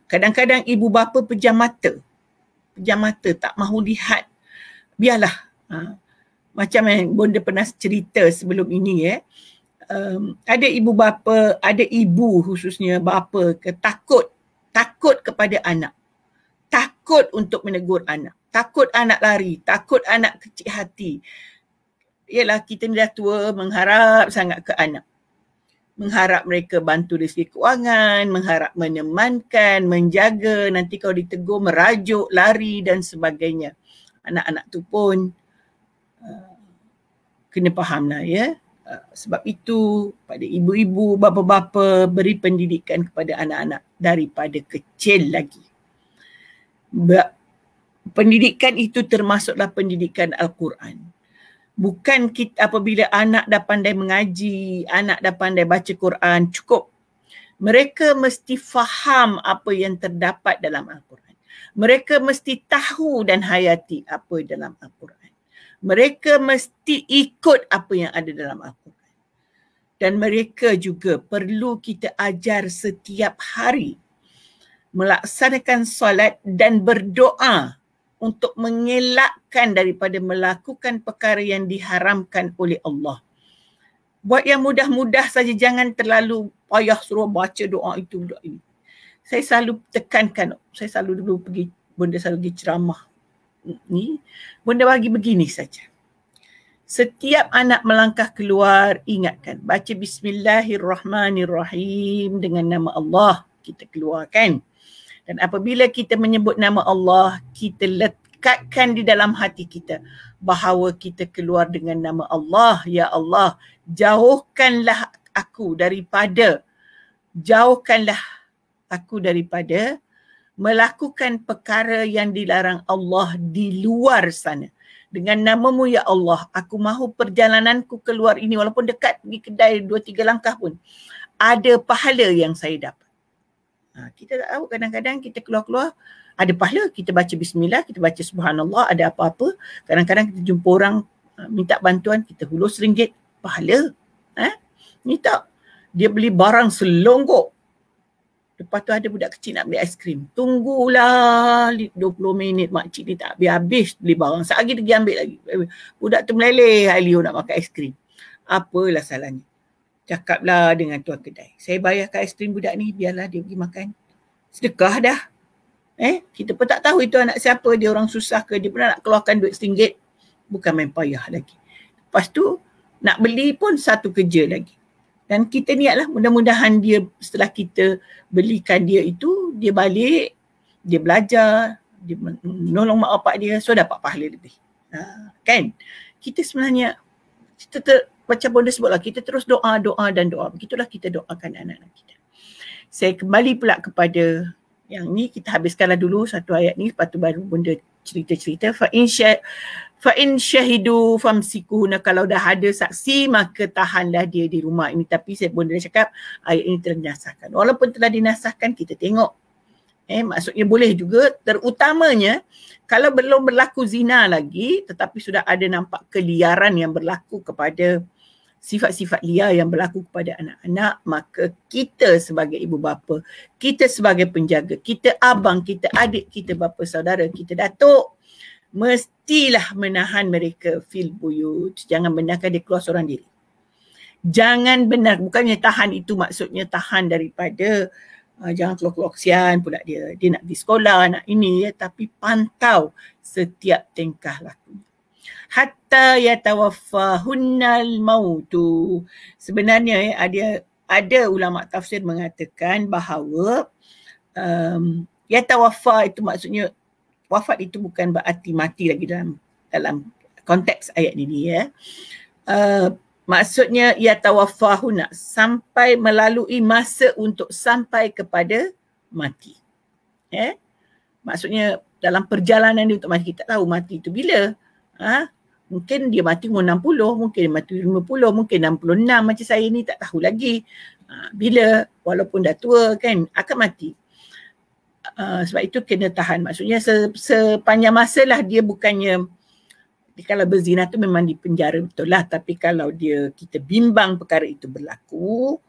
Kadang-kadang ibu bapa pejam mata tak mahu lihat. Biarlah. Macam yang Bonda pernah cerita sebelum ini, ada ibu bapa, ada ibu khususnya bapa takut kepada anak. Takut untuk menegur anak. Takut anak lari. Takut anak kecil hati. Yalah, kita ni dah tua, mengharap sangat ke anak. Mengharap mereka bantu dari segi kewangan, mengharap menemankan, menjaga, nanti kalau ditegur merajuk, lari dan sebagainya. Anak-anak tu pun kena fahamlah, ya. Sebab itu pada ibu-ibu, bapa-bapa beri pendidikan kepada anak-anak daripada kecil lagi. Pendidikan itu termasuklah pendidikan Al-Quran. Bukan kita apabila anak dah pandai mengaji, anak dah pandai baca Quran, cukup. Mereka mesti faham apa yang terdapat dalam Al-Quran. Mereka mesti tahu dan hayati apa dalam Al-Quran. Mereka mesti ikut apa yang ada dalam Al-Quran. Dan mereka juga perlu kita ajar setiap hari melaksanakan solat dan berdoa untuk mengelakkan daripada melakukan perkara yang diharamkan oleh Allah. Buat yang mudah-mudah saja, jangan terlalu payah suruh baca doa itu, doa ini. Saya selalu tekankan, saya selalu dulu pergi, Bonda selalu pergi ceramah ni, Bonda bagi begini saja. Setiap anak melangkah keluar, ingatkan, baca Bismillahirrahmanirrahim dengan nama Allah, kita keluarkan. Dan apabila kita menyebut nama Allah, kita lekatkan di dalam hati kita bahawa kita keluar dengan nama Allah. Ya Allah, jauhkanlah aku daripada melakukan perkara yang dilarang Allah di luar sana. Dengan namamu ya Allah, aku mahu perjalananku keluar ini walaupun dekat pergi kedai 2-3 langkah pun, ada pahala yang saya dapat. Kita tak tahu, kadang-kadang kita keluar-keluar ada pahala, kita baca bismillah, kita baca subhanallah, ada apa-apa. Kadang-kadang kita jumpa orang minta bantuan, kita hulur RM1, pahala. Ni tak, dia beli barang selonggok. Lepas tu ada budak kecil nak beli aiskrim. Tunggulah 20 minit, makcik ni tak habis-habis beli barang. Sekali dia ambil lagi. Budak tu meleleh, Alio nak makan aiskrim. Apalah salahnya. Cakaplah dengan tuan kedai, saya bayarkan aiskrim budak ni, biarlah dia pergi makan. Sedekah dah. Kita pun tak tahu itu anak siapa, dia orang susah ke, dia pernah nak keluarkan duit RM1, bukan main payah lagi. Lepas tu nak beli pun satu kerja lagi. Dan kita niatlah mudah-mudahan dia setelah kita belikan dia itu, dia balik, dia belajar, dia menolong mak bapak dia, so dapat pahala lebih. Kan? Kita sebenarnya, macam Bonda sebutlah, kita terus doa dan doa. Begitulah kita doakan anak-anak kita. Saya kembali pula kepada yang ni, kita habiskanlah dulu satu ayat ni, lepas tu baru Bonda cerita-cerita. Fa'in syahidu famsikuhuna, kalau dah ada saksi maka tahanlah dia di rumah ini. Tapi saya Bonda dah cakap ayat ini telah dinasahkan. Walaupun telah dinasahkan, kita tengok. Maksudnya boleh juga, terutamanya kalau belum berlaku zina lagi tetapi sudah ada nampak keliaran yang berlaku kepada sifat-sifat liar yang berlaku kepada anak-anak, maka kita sebagai ibu bapa, kita sebagai penjaga, kita abang, kita adik, kita bapa saudara, kita datuk, mestilah menahan mereka fil buyut. Jangan benarkan dia keluar seorang diri. Jangan benar, bukannya tahan itu maksudnya tahan daripada jangan keluar-keluar, kesian pula dia nak pergi sekolah, nak ini ya, tapi pantau setiap tingkah lakunya. Hatta yatawaffahunnal mautu. Sebenarnya ada ulama tafsir mengatakan bahawa yatawaffa itu maksudnya wafat itu bukan berarti mati lagi dalam konteks ayat ini ya. Maksudnya yatawaffahuna, sampai melalui masa untuk sampai kepada mati. Maksudnya dalam perjalanan dia untuk mati, kita tahu mati itu bila. Mungkin dia mati umur 60, mungkin dia mati 50, mungkin 66 macam saya ni, tak tahu lagi. Bila, walaupun dah tua kan, akan mati. Sebab itu kena tahan. Maksudnya sepanjang masa lah, dia bukannya, kalau berzina tu memang dipenjara betul lah. Tapi kalau kita bimbang perkara itu berlaku,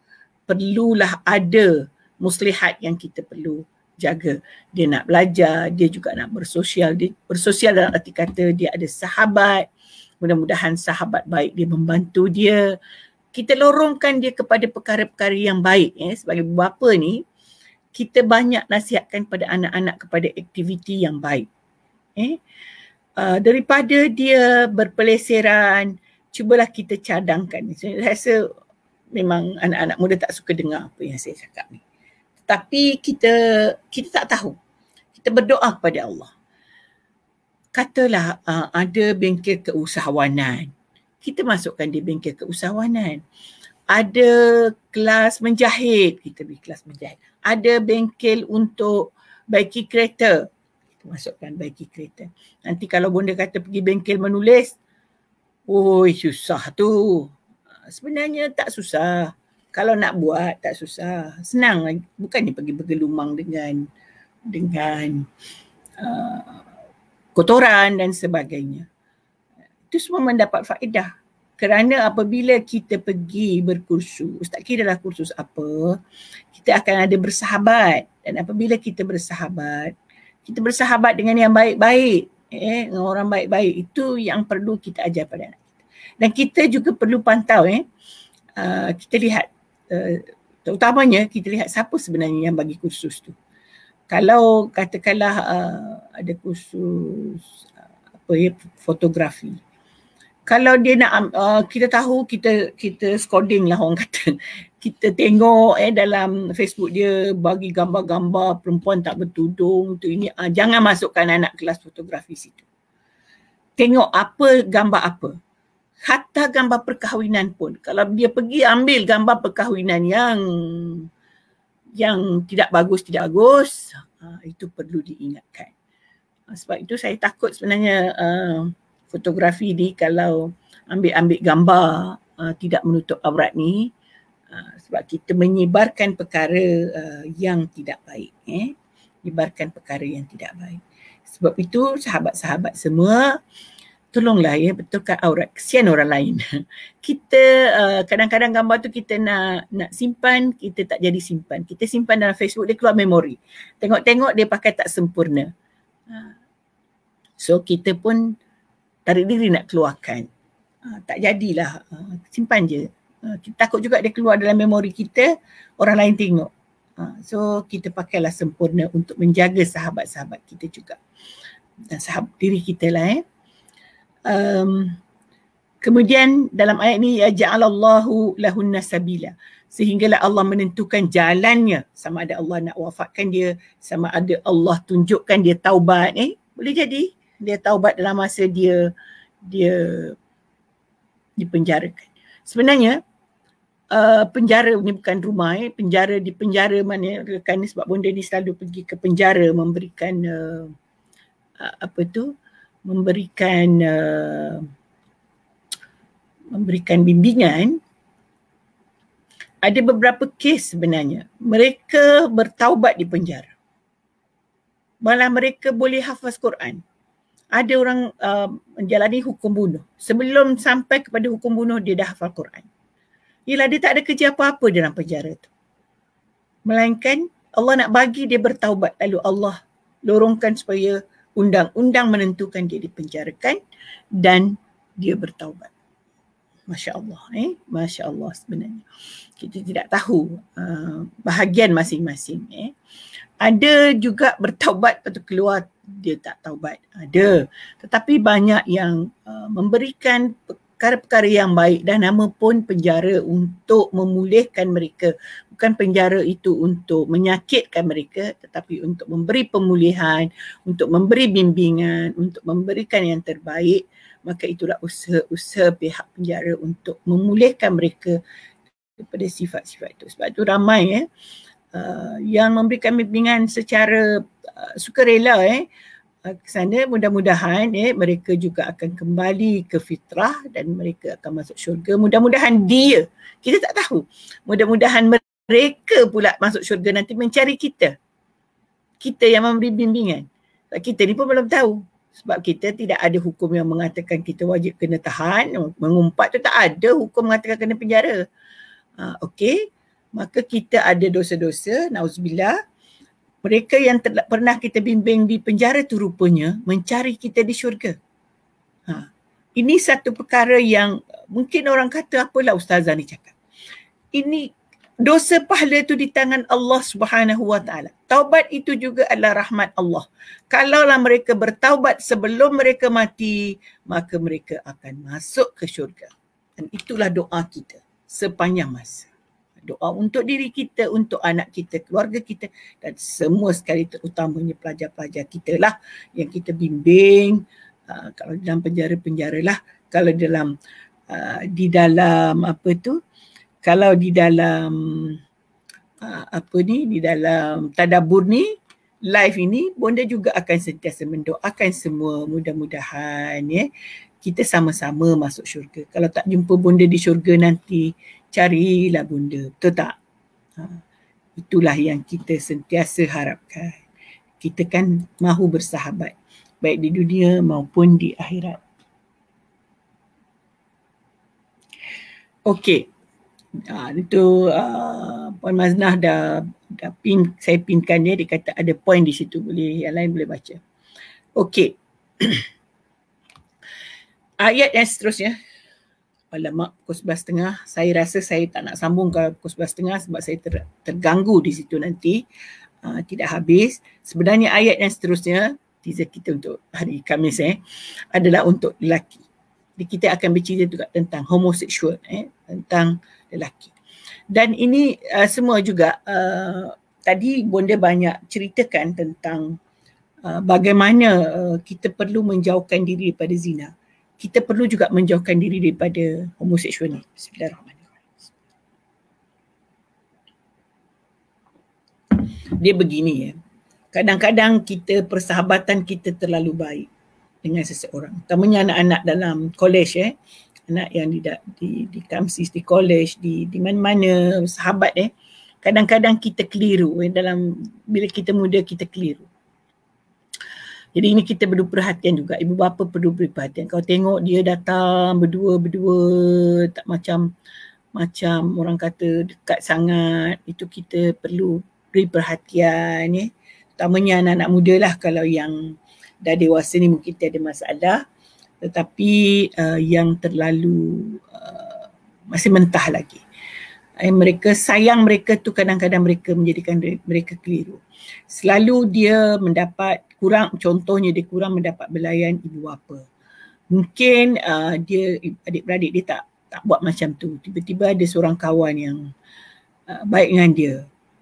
perlulah ada muslihat yang kita perlu jaga. Dia nak belajar, dia juga nak bersosial. Dia bersosial dalam arti kata dia ada sahabat. Mudah-mudahan sahabat baik dia membantu dia. Kita lorongkan dia kepada perkara-perkara yang baik. Sebagai bapa ni, kita banyak nasihatkan pada anak-anak kepada aktiviti yang baik. Daripada dia berpeleseran, cubalah kita cadangkan. Saya rasa memang anak-anak muda tak suka dengar apa yang saya cakap ni. Tapi kita tak tahu. Kita berdoa kepada Allah. Katalah ada bengkel keusahawanan. Kita masukkan dia bengkel keusahawanan. Ada kelas menjahit, kita beri kelas menjahit. Ada bengkel untuk baiki kereta, kita masukkan baiki kereta. Nanti kalau Bonda kata pergi bengkel menulis, susah tu. Sebenarnya tak susah. Kalau nak buat tak susah. Senang lagi. Bukannya pergi bergelumang dengan kotoran dan sebagainya. Itu semua mendapat faedah. Kerana apabila kita pergi berkursus, tak kira lah kursus apa, kita akan ada bersahabat. Dan apabila kita bersahabat dengan yang baik-baik, dengan orang baik-baik, itu yang perlu kita ajar pada anak kita. Dan kita juga perlu pantau, kita lihat, terutamanya kita lihat siapa sebenarnya yang bagi kursus tu. Kalau katakanlah ada kursus fotografi. Kalau dia nak, kita tahu, kita scouting lah orang kata. Kita tengok dalam Facebook dia bagi gambar-gambar perempuan tak bertudung tu ini. Jangan masukkan anak kelas fotografi situ. Tengok apa gambar apa. Hatta gambar perkahwinan pun. Kalau dia pergi ambil gambar perkahwinan yang tidak bagus, itu perlu diingatkan. Sebab itu saya takut sebenarnya fotografi ni kalau ambil gambar tidak menutup aurat ni, sebab kita menyebarkan perkara yang tidak baik. Menyebarkan perkara yang tidak baik. Sebab itu sahabat-sahabat semua, tolonglah betulkan aurat. Kesian orang lain. Kita kadang-kadang gambar tu kita nak simpan, kita tak jadi simpan. Kita simpan dalam Facebook, dia keluar memori. Tengok-tengok dia pakai tak sempurna. So kita pun tarik diri nak keluarkan. Tak jadilah. Simpan je. Kita takut juga dia keluar dalam memori kita, orang lain tengok. So kita pakailah sempurna untuk menjaga sahabat-sahabat kita juga. Dan sahabat diri kita lah. Kemudian dalam ayat ni, ya ja'alallahu lahunna sabila. Sehinggalah Allah menentukan jalannya, sama ada Allah nak wafatkan dia, sama ada Allah tunjukkan dia taubat. Boleh jadi dia taubat dalam masa dia dipenjarakan. Sebenarnya penjara ni bukan rumah. Penjara di penjara mana rekan ni, sebab bonda ni selalu pergi ke penjara memberikan memberikan bimbingan. Ada beberapa kes sebenarnya mereka bertaubat di penjara, malah mereka boleh hafaz Quran. Ada orang menjalani hukum bunuh, sebelum sampai kepada hukum bunuh dia dah hafal Quran. Yelah, dia tak ada kerja apa-apa dalam penjara tu, melainkan Allah nak bagi dia bertaubat, lalu Allah lorongkan supaya undang-undang menentukan dia dipenjarakan dan dia bertaubat. Masya Allah, Masya Allah sebenarnya. Kita tidak tahu bahagian masing-masing. Ada juga bertaubat lepas tu keluar dia tak taubat. Ada. Tetapi banyak yang memberikan perkara-perkara yang baik dan nama pun penjara untuk memulihkan mereka. Bukan penjara itu untuk menyakitkan mereka, tetapi untuk memberi pemulihan, untuk memberi bimbingan, untuk memberikan yang terbaik. Maka itulah usaha pihak penjara untuk memulihkan mereka daripada sifat-sifat itu. Sebab itu ramai yang memberikan bimbingan secara sukarela ke sana. Mudah-mudahan mereka juga akan kembali ke fitrah dan mereka akan masuk syurga. Mudah-mudahan kita tak tahu. Mudah-mudahan mereka pula masuk syurga nanti mencari kita. Kita yang memberi bimbingan. Kita ni pun belum tahu. Sebab kita tidak ada hukum yang mengatakan kita wajib kena tahan. Mengumpat tu tak ada hukum mengatakan kena penjara. Okey. Maka kita ada dosa-dosa, na'udzubillah. Mereka yang pernah kita bimbing di penjara tu rupanya mencari kita di syurga. Ini satu perkara yang mungkin orang kata, apalah ustazah ni cakap. Ini dosa pahala tu di tangan Allah Subhanahu Wa Taala. Taubat itu juga adalah rahmat Allah. Kalaulah mereka bertaubat sebelum mereka mati, maka mereka akan masuk ke syurga. Dan itulah doa kita sepanjang masa. Doa untuk diri kita, untuk anak kita, keluarga kita dan semua sekali, terutamanya pelajar-pelajar kita lah yang kita bimbing. Kalau dalam penjara-penjara lah, kalau di dalam di dalam tadabbur ni, live ini, bonda juga akan sentiasa mendoakan semua, mudah-mudahan kita sama-sama masuk syurga. Kalau tak jumpa bonda di syurga nanti, carilah bonda, betul tak? Itulah yang kita sentiasa harapkan. Kita kan mahu bersahabat, baik di dunia maupun di akhirat. Okey. Itu Puan Maznah dah saya pinkan dia kata ada point di situ, boleh yang lain boleh baca. Okey. Ayat yang seterusnya. Alamak, pukul 11.30. Saya rasa saya tak nak sambung ke pukul 11.30 sebab saya terganggu di situ nanti. Tidak habis. Sebenarnya ayat yang seterusnya, teaser kita untuk hari Khamis adalah untuk lelaki. Jadi kita akan bercerita juga tentang homoseksual, tentang lelaki. Dan ini semua juga tadi bonda banyak ceritakan tentang bagaimana kita perlu menjauhkan diri daripada zina. Kita perlu juga menjauhkan diri daripada homoseksual ni. Bismillahirrahmanirrahim. Dia begini kadang-kadang persahabatan kita terlalu baik dengan seseorang. Utamanya anak-anak dalam college anak yang di Kamsis, di college, di mana-mana sahabat kadang-kadang kita keliru dalam bila kita muda kita keliru. Jadi ini kita perlu perhatian juga, ibu bapa perlu beri perhatian. Kalau tengok dia datang berdua tak macam orang kata dekat sangat, itu kita perlu beri perhatian utamanya anak-anak muda lah. Kalau yang dah dewasa ni mungkin tiada masalah, tetapi yang terlalu masih mentah lagi. Mereka sayang mereka tu kadang-kadang mereka menjadikan mereka keliru. Selalu dia mendapat kurang, contohnya dia kurang mendapat belayan ibu bapa. Mungkin dia adik-beradik dia tak buat macam tu. Tiba-tiba ada seorang kawan yang baik dengan dia.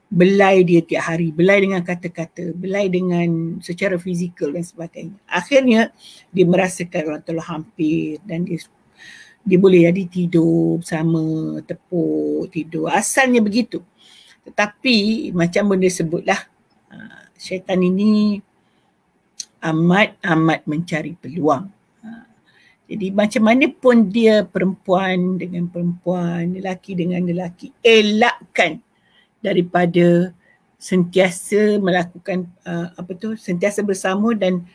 Belai dia tiap hari, belai dengan kata-kata, belai dengan secara fizikal dan sebagainya. Akhirnya dia merasakan orang tu hampir dan dia boleh jadi tidur bersama, tepuk, tidur. Asalnya begitu. Tetapi macam benda sebutlah, syaitan ini amat mencari peluang. Jadi macam mana pun dia perempuan dengan perempuan, lelaki dengan lelaki, elakkan daripada sentiasa melakukan sentiasa bersama dan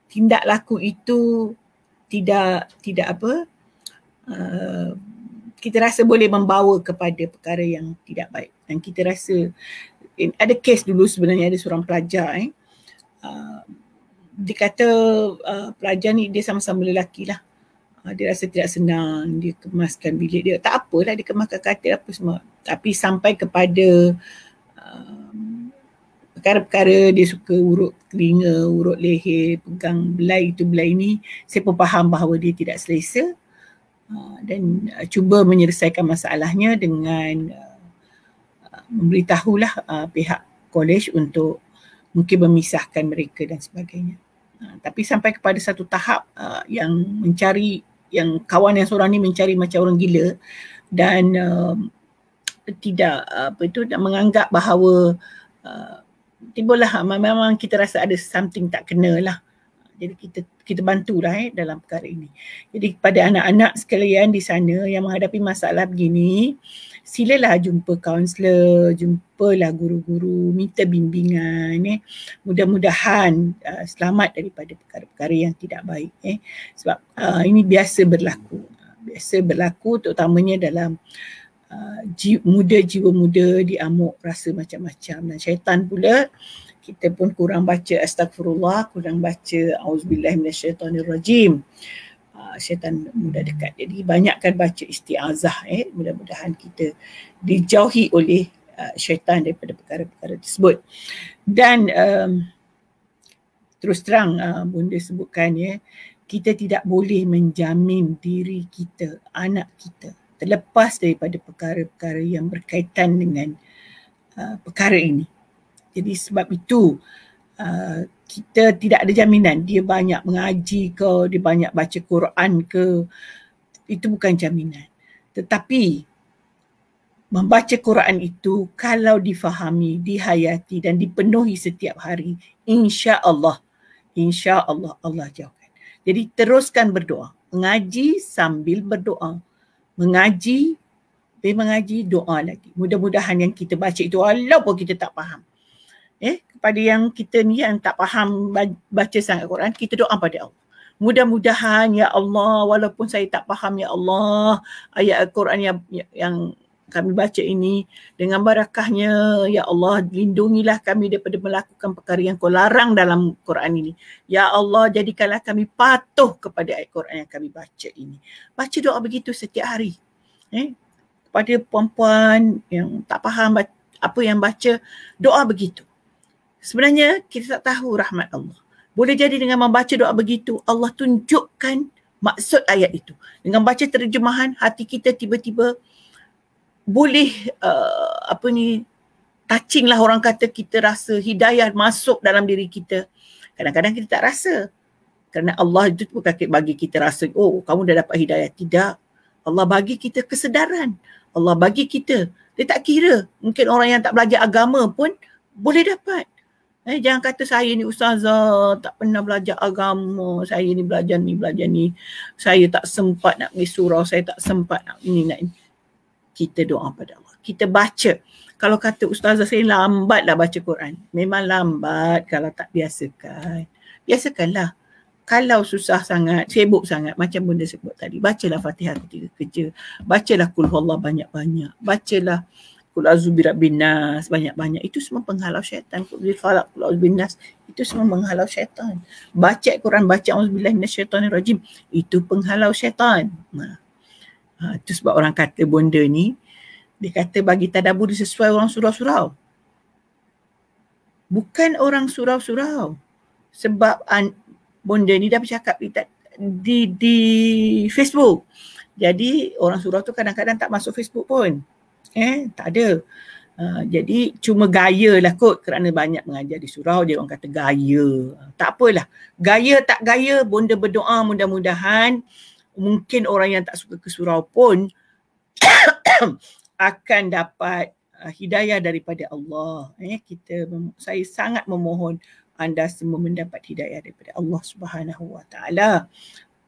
tindak laku itu tidak kita rasa boleh membawa kepada perkara yang tidak baik. Dan kita rasa ada kes dulu sebenarnya, ada seorang pelajar dia kata pelajar ni dia sama-sama lelaki lah. Dia rasa tidak senang, dia kemaskan bilik dia. Tak apalah, dia kemaskan katil apa semua. Tapi sampai kepada perkara-perkara dia suka urut telinga, urut leher, pegang belai itu belai ini, saya pun faham bahawa dia tidak selesa dan cuba menyelesaikan masalahnya dengan memberitahulah pihak kolej untuk mungkin memisahkan mereka dan sebagainya. Tapi sampai kepada satu tahap yang kawan yang seorang ni mencari macam orang gila dan tidak menganggap bahawa timbullah memang kita rasa ada something tak kena lah. Jadi kita bantulah dalam perkara ini. Jadi kepada anak-anak sekalian di sana yang menghadapi masalah begini, silalah jumpa kaunselor, jumpalah guru-guru, minta bimbingan. Mudah-mudahan selamat daripada perkara-perkara yang tidak baik. Sebab ini biasa berlaku terutamanya dalam jiwa muda diamuk rasa macam-macam. Dan syaitan pula, kita pun kurang baca astagfirullah, kurang baca auzubillahi minasyaitonirrajim. Syaitan mudah dekat. Jadi banyakkan baca isti'azah. Mudah-mudahan kita dijauhi oleh syaitan daripada perkara-perkara tersebut. Dan terus terang Bunda sebutkan, kita tidak boleh menjamin diri kita, anak kita, terlepas daripada perkara-perkara yang berkaitan dengan perkara ini. Jadi sebab itu kita tidak ada jaminan dia banyak mengaji ke, dia banyak baca Quran ke, itu bukan jaminan. Tetapi membaca Quran itu kalau difahami, dihayati dan dipenuhi setiap hari, insya-Allah Allah jauhkan. Jadi teruskan berdoa, mengaji sambil berdoa. Mengaji, doa lagi. Mudah-mudahan yang kita baca itu walaupun kita tak faham. Kepada yang kita ni yang tak faham baca sangat Quran, kita doa pada Allah. Mudah-mudahan ya Allah, walaupun saya tak faham ya Allah, ayat Al-Quran yang kami baca ini, dengan barakahnya ya Allah, lindungilah kami daripada melakukan perkara yang kau larang dalam Quran ini. Ya Allah, jadikanlah kami patuh kepada ayat Quran yang kami baca ini. Baca doa begitu setiap hari. Kepada perempuan yang tak faham apa yang baca, doa begitu. Sebenarnya kita tak tahu rahmat Allah. Boleh jadi dengan membaca doa begitu, Allah tunjukkan maksud ayat itu. Dengan baca terjemahan, hati kita tiba-tiba boleh touching lah, orang kata, kita rasa hidayah masuk dalam diri kita. Kadang-kadang kita tak rasa. Kerana Allah itu bukan bagi kita rasa, oh kamu dah dapat hidayah. Tidak. Allah bagi kita kesedaran. Allah bagi kita. Dia tak kira. Mungkin orang yang tak belajar agama pun boleh dapat. Jangan kata saya ni ustazah, tak pernah belajar agama, saya ni belajar ni, saya tak sempat nak pergi surau, saya tak sempat nak ini. Kita doa pada Allah. Kita baca. Kalau kata ustazah saya lambatlah baca Quran. Memang lambat kalau tak biasakan. Biasakanlah. Kalau susah sangat, sibuk sangat, macam Bunda sebut tadi, bacalah Fatihah ketika kerja. Bacalah Qul Huwallah banyak-banyak. Bacalah Qul A'udzu birabbin nas banyak-banyak. Itu semua penghalau syaitan. Qul falaq, Qul A'udzu bin nas, itu semua penghalau syaitan. Baca Quran, baca A'udzubillahi minasyaitonirrajim, itu penghalau syaitan. Itu sebab orang kata bonda ni, dia kata bagi tadabbur sesuai orang surau-surau. Bukan orang surau-surau. Sebab bonda ni dah bercakap di Facebook. Jadi orang surau tu kadang-kadang tak masuk Facebook pun. Tak ada. Jadi cuma gaya lah kot, kerana banyak mengajar di surau, dia orang kata gaya. Tak apalah. Gaya tak gaya, bonda berdoa mudah-mudahan mungkin orang yang tak suka ke surau pun akan dapat hidayah daripada Allah. Saya sangat memohon anda semua mendapat hidayah daripada Allah Subhanahu Wa Taala,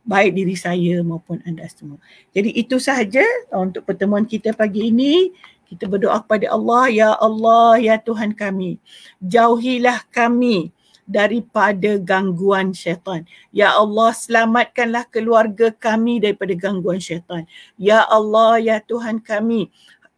baik diri saya maupun anda semua. Jadi itu sahaja untuk pertemuan kita pagi ini. Kita berdoa kepada Allah, ya Tuhan kami, jauhilah kami daripada gangguan syaitan. Ya Allah, selamatkanlah keluarga kami daripada gangguan syaitan. Ya Allah, ya Tuhan kami,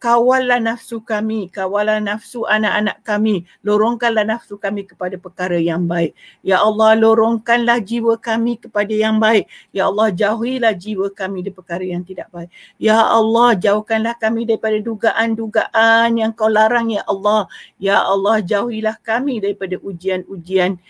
kawallah nafsu kami, kawallah nafsu anak-anak kami, lorongkanlah nafsu kami kepada perkara yang baik. Ya Allah, lorongkanlah jiwa kami kepada yang baik. Ya Allah, jauhilah jiwa kami dari perkara yang tidak baik. Ya Allah, jauhkanlah kami daripada dugaan-dugaan yang kau larang, ya Allah. Ya Allah, jauhilah kami daripada ujian-ujian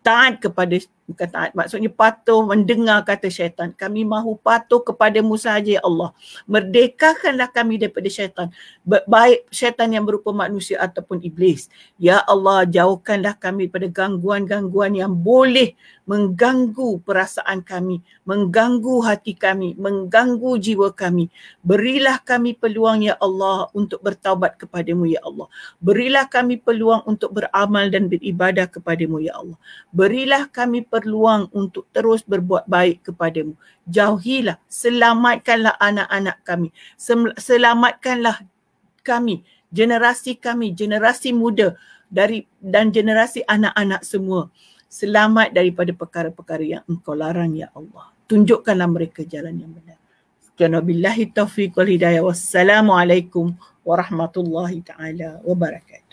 taat kepada, bukan taat, maksudnya patuh mendengar kata syaitan. Kami mahu patuh kepadamu sahaja, ya Allah. Merdekakanlah kami daripada syaitan, baik syaitan yang berupa manusia ataupun iblis. Ya Allah, jauhkanlah kami daripada gangguan-gangguan yang boleh mengganggu perasaan kami, mengganggu hati kami, mengganggu jiwa kami. Berilah kami peluang, ya Allah, untuk bertaubat kepadamu, ya Allah. Berilah kami peluang untuk beramal dan beribadah kepadamu, ya Allah. Berilah kami peluang untuk terus berbuat baik kepadamu. Jauhilah, selamatkanlah anak-anak kami. Selamatkanlah kami, generasi muda dan generasi anak-anak semua. Selamat daripada perkara-perkara yang engkau larang, ya Allah. Tunjukkanlah mereka jalan yang benar. Sekian wabillahi taufiq wal hidayah. Wassalamualaikum warahmatullahi taala wabarakatuh.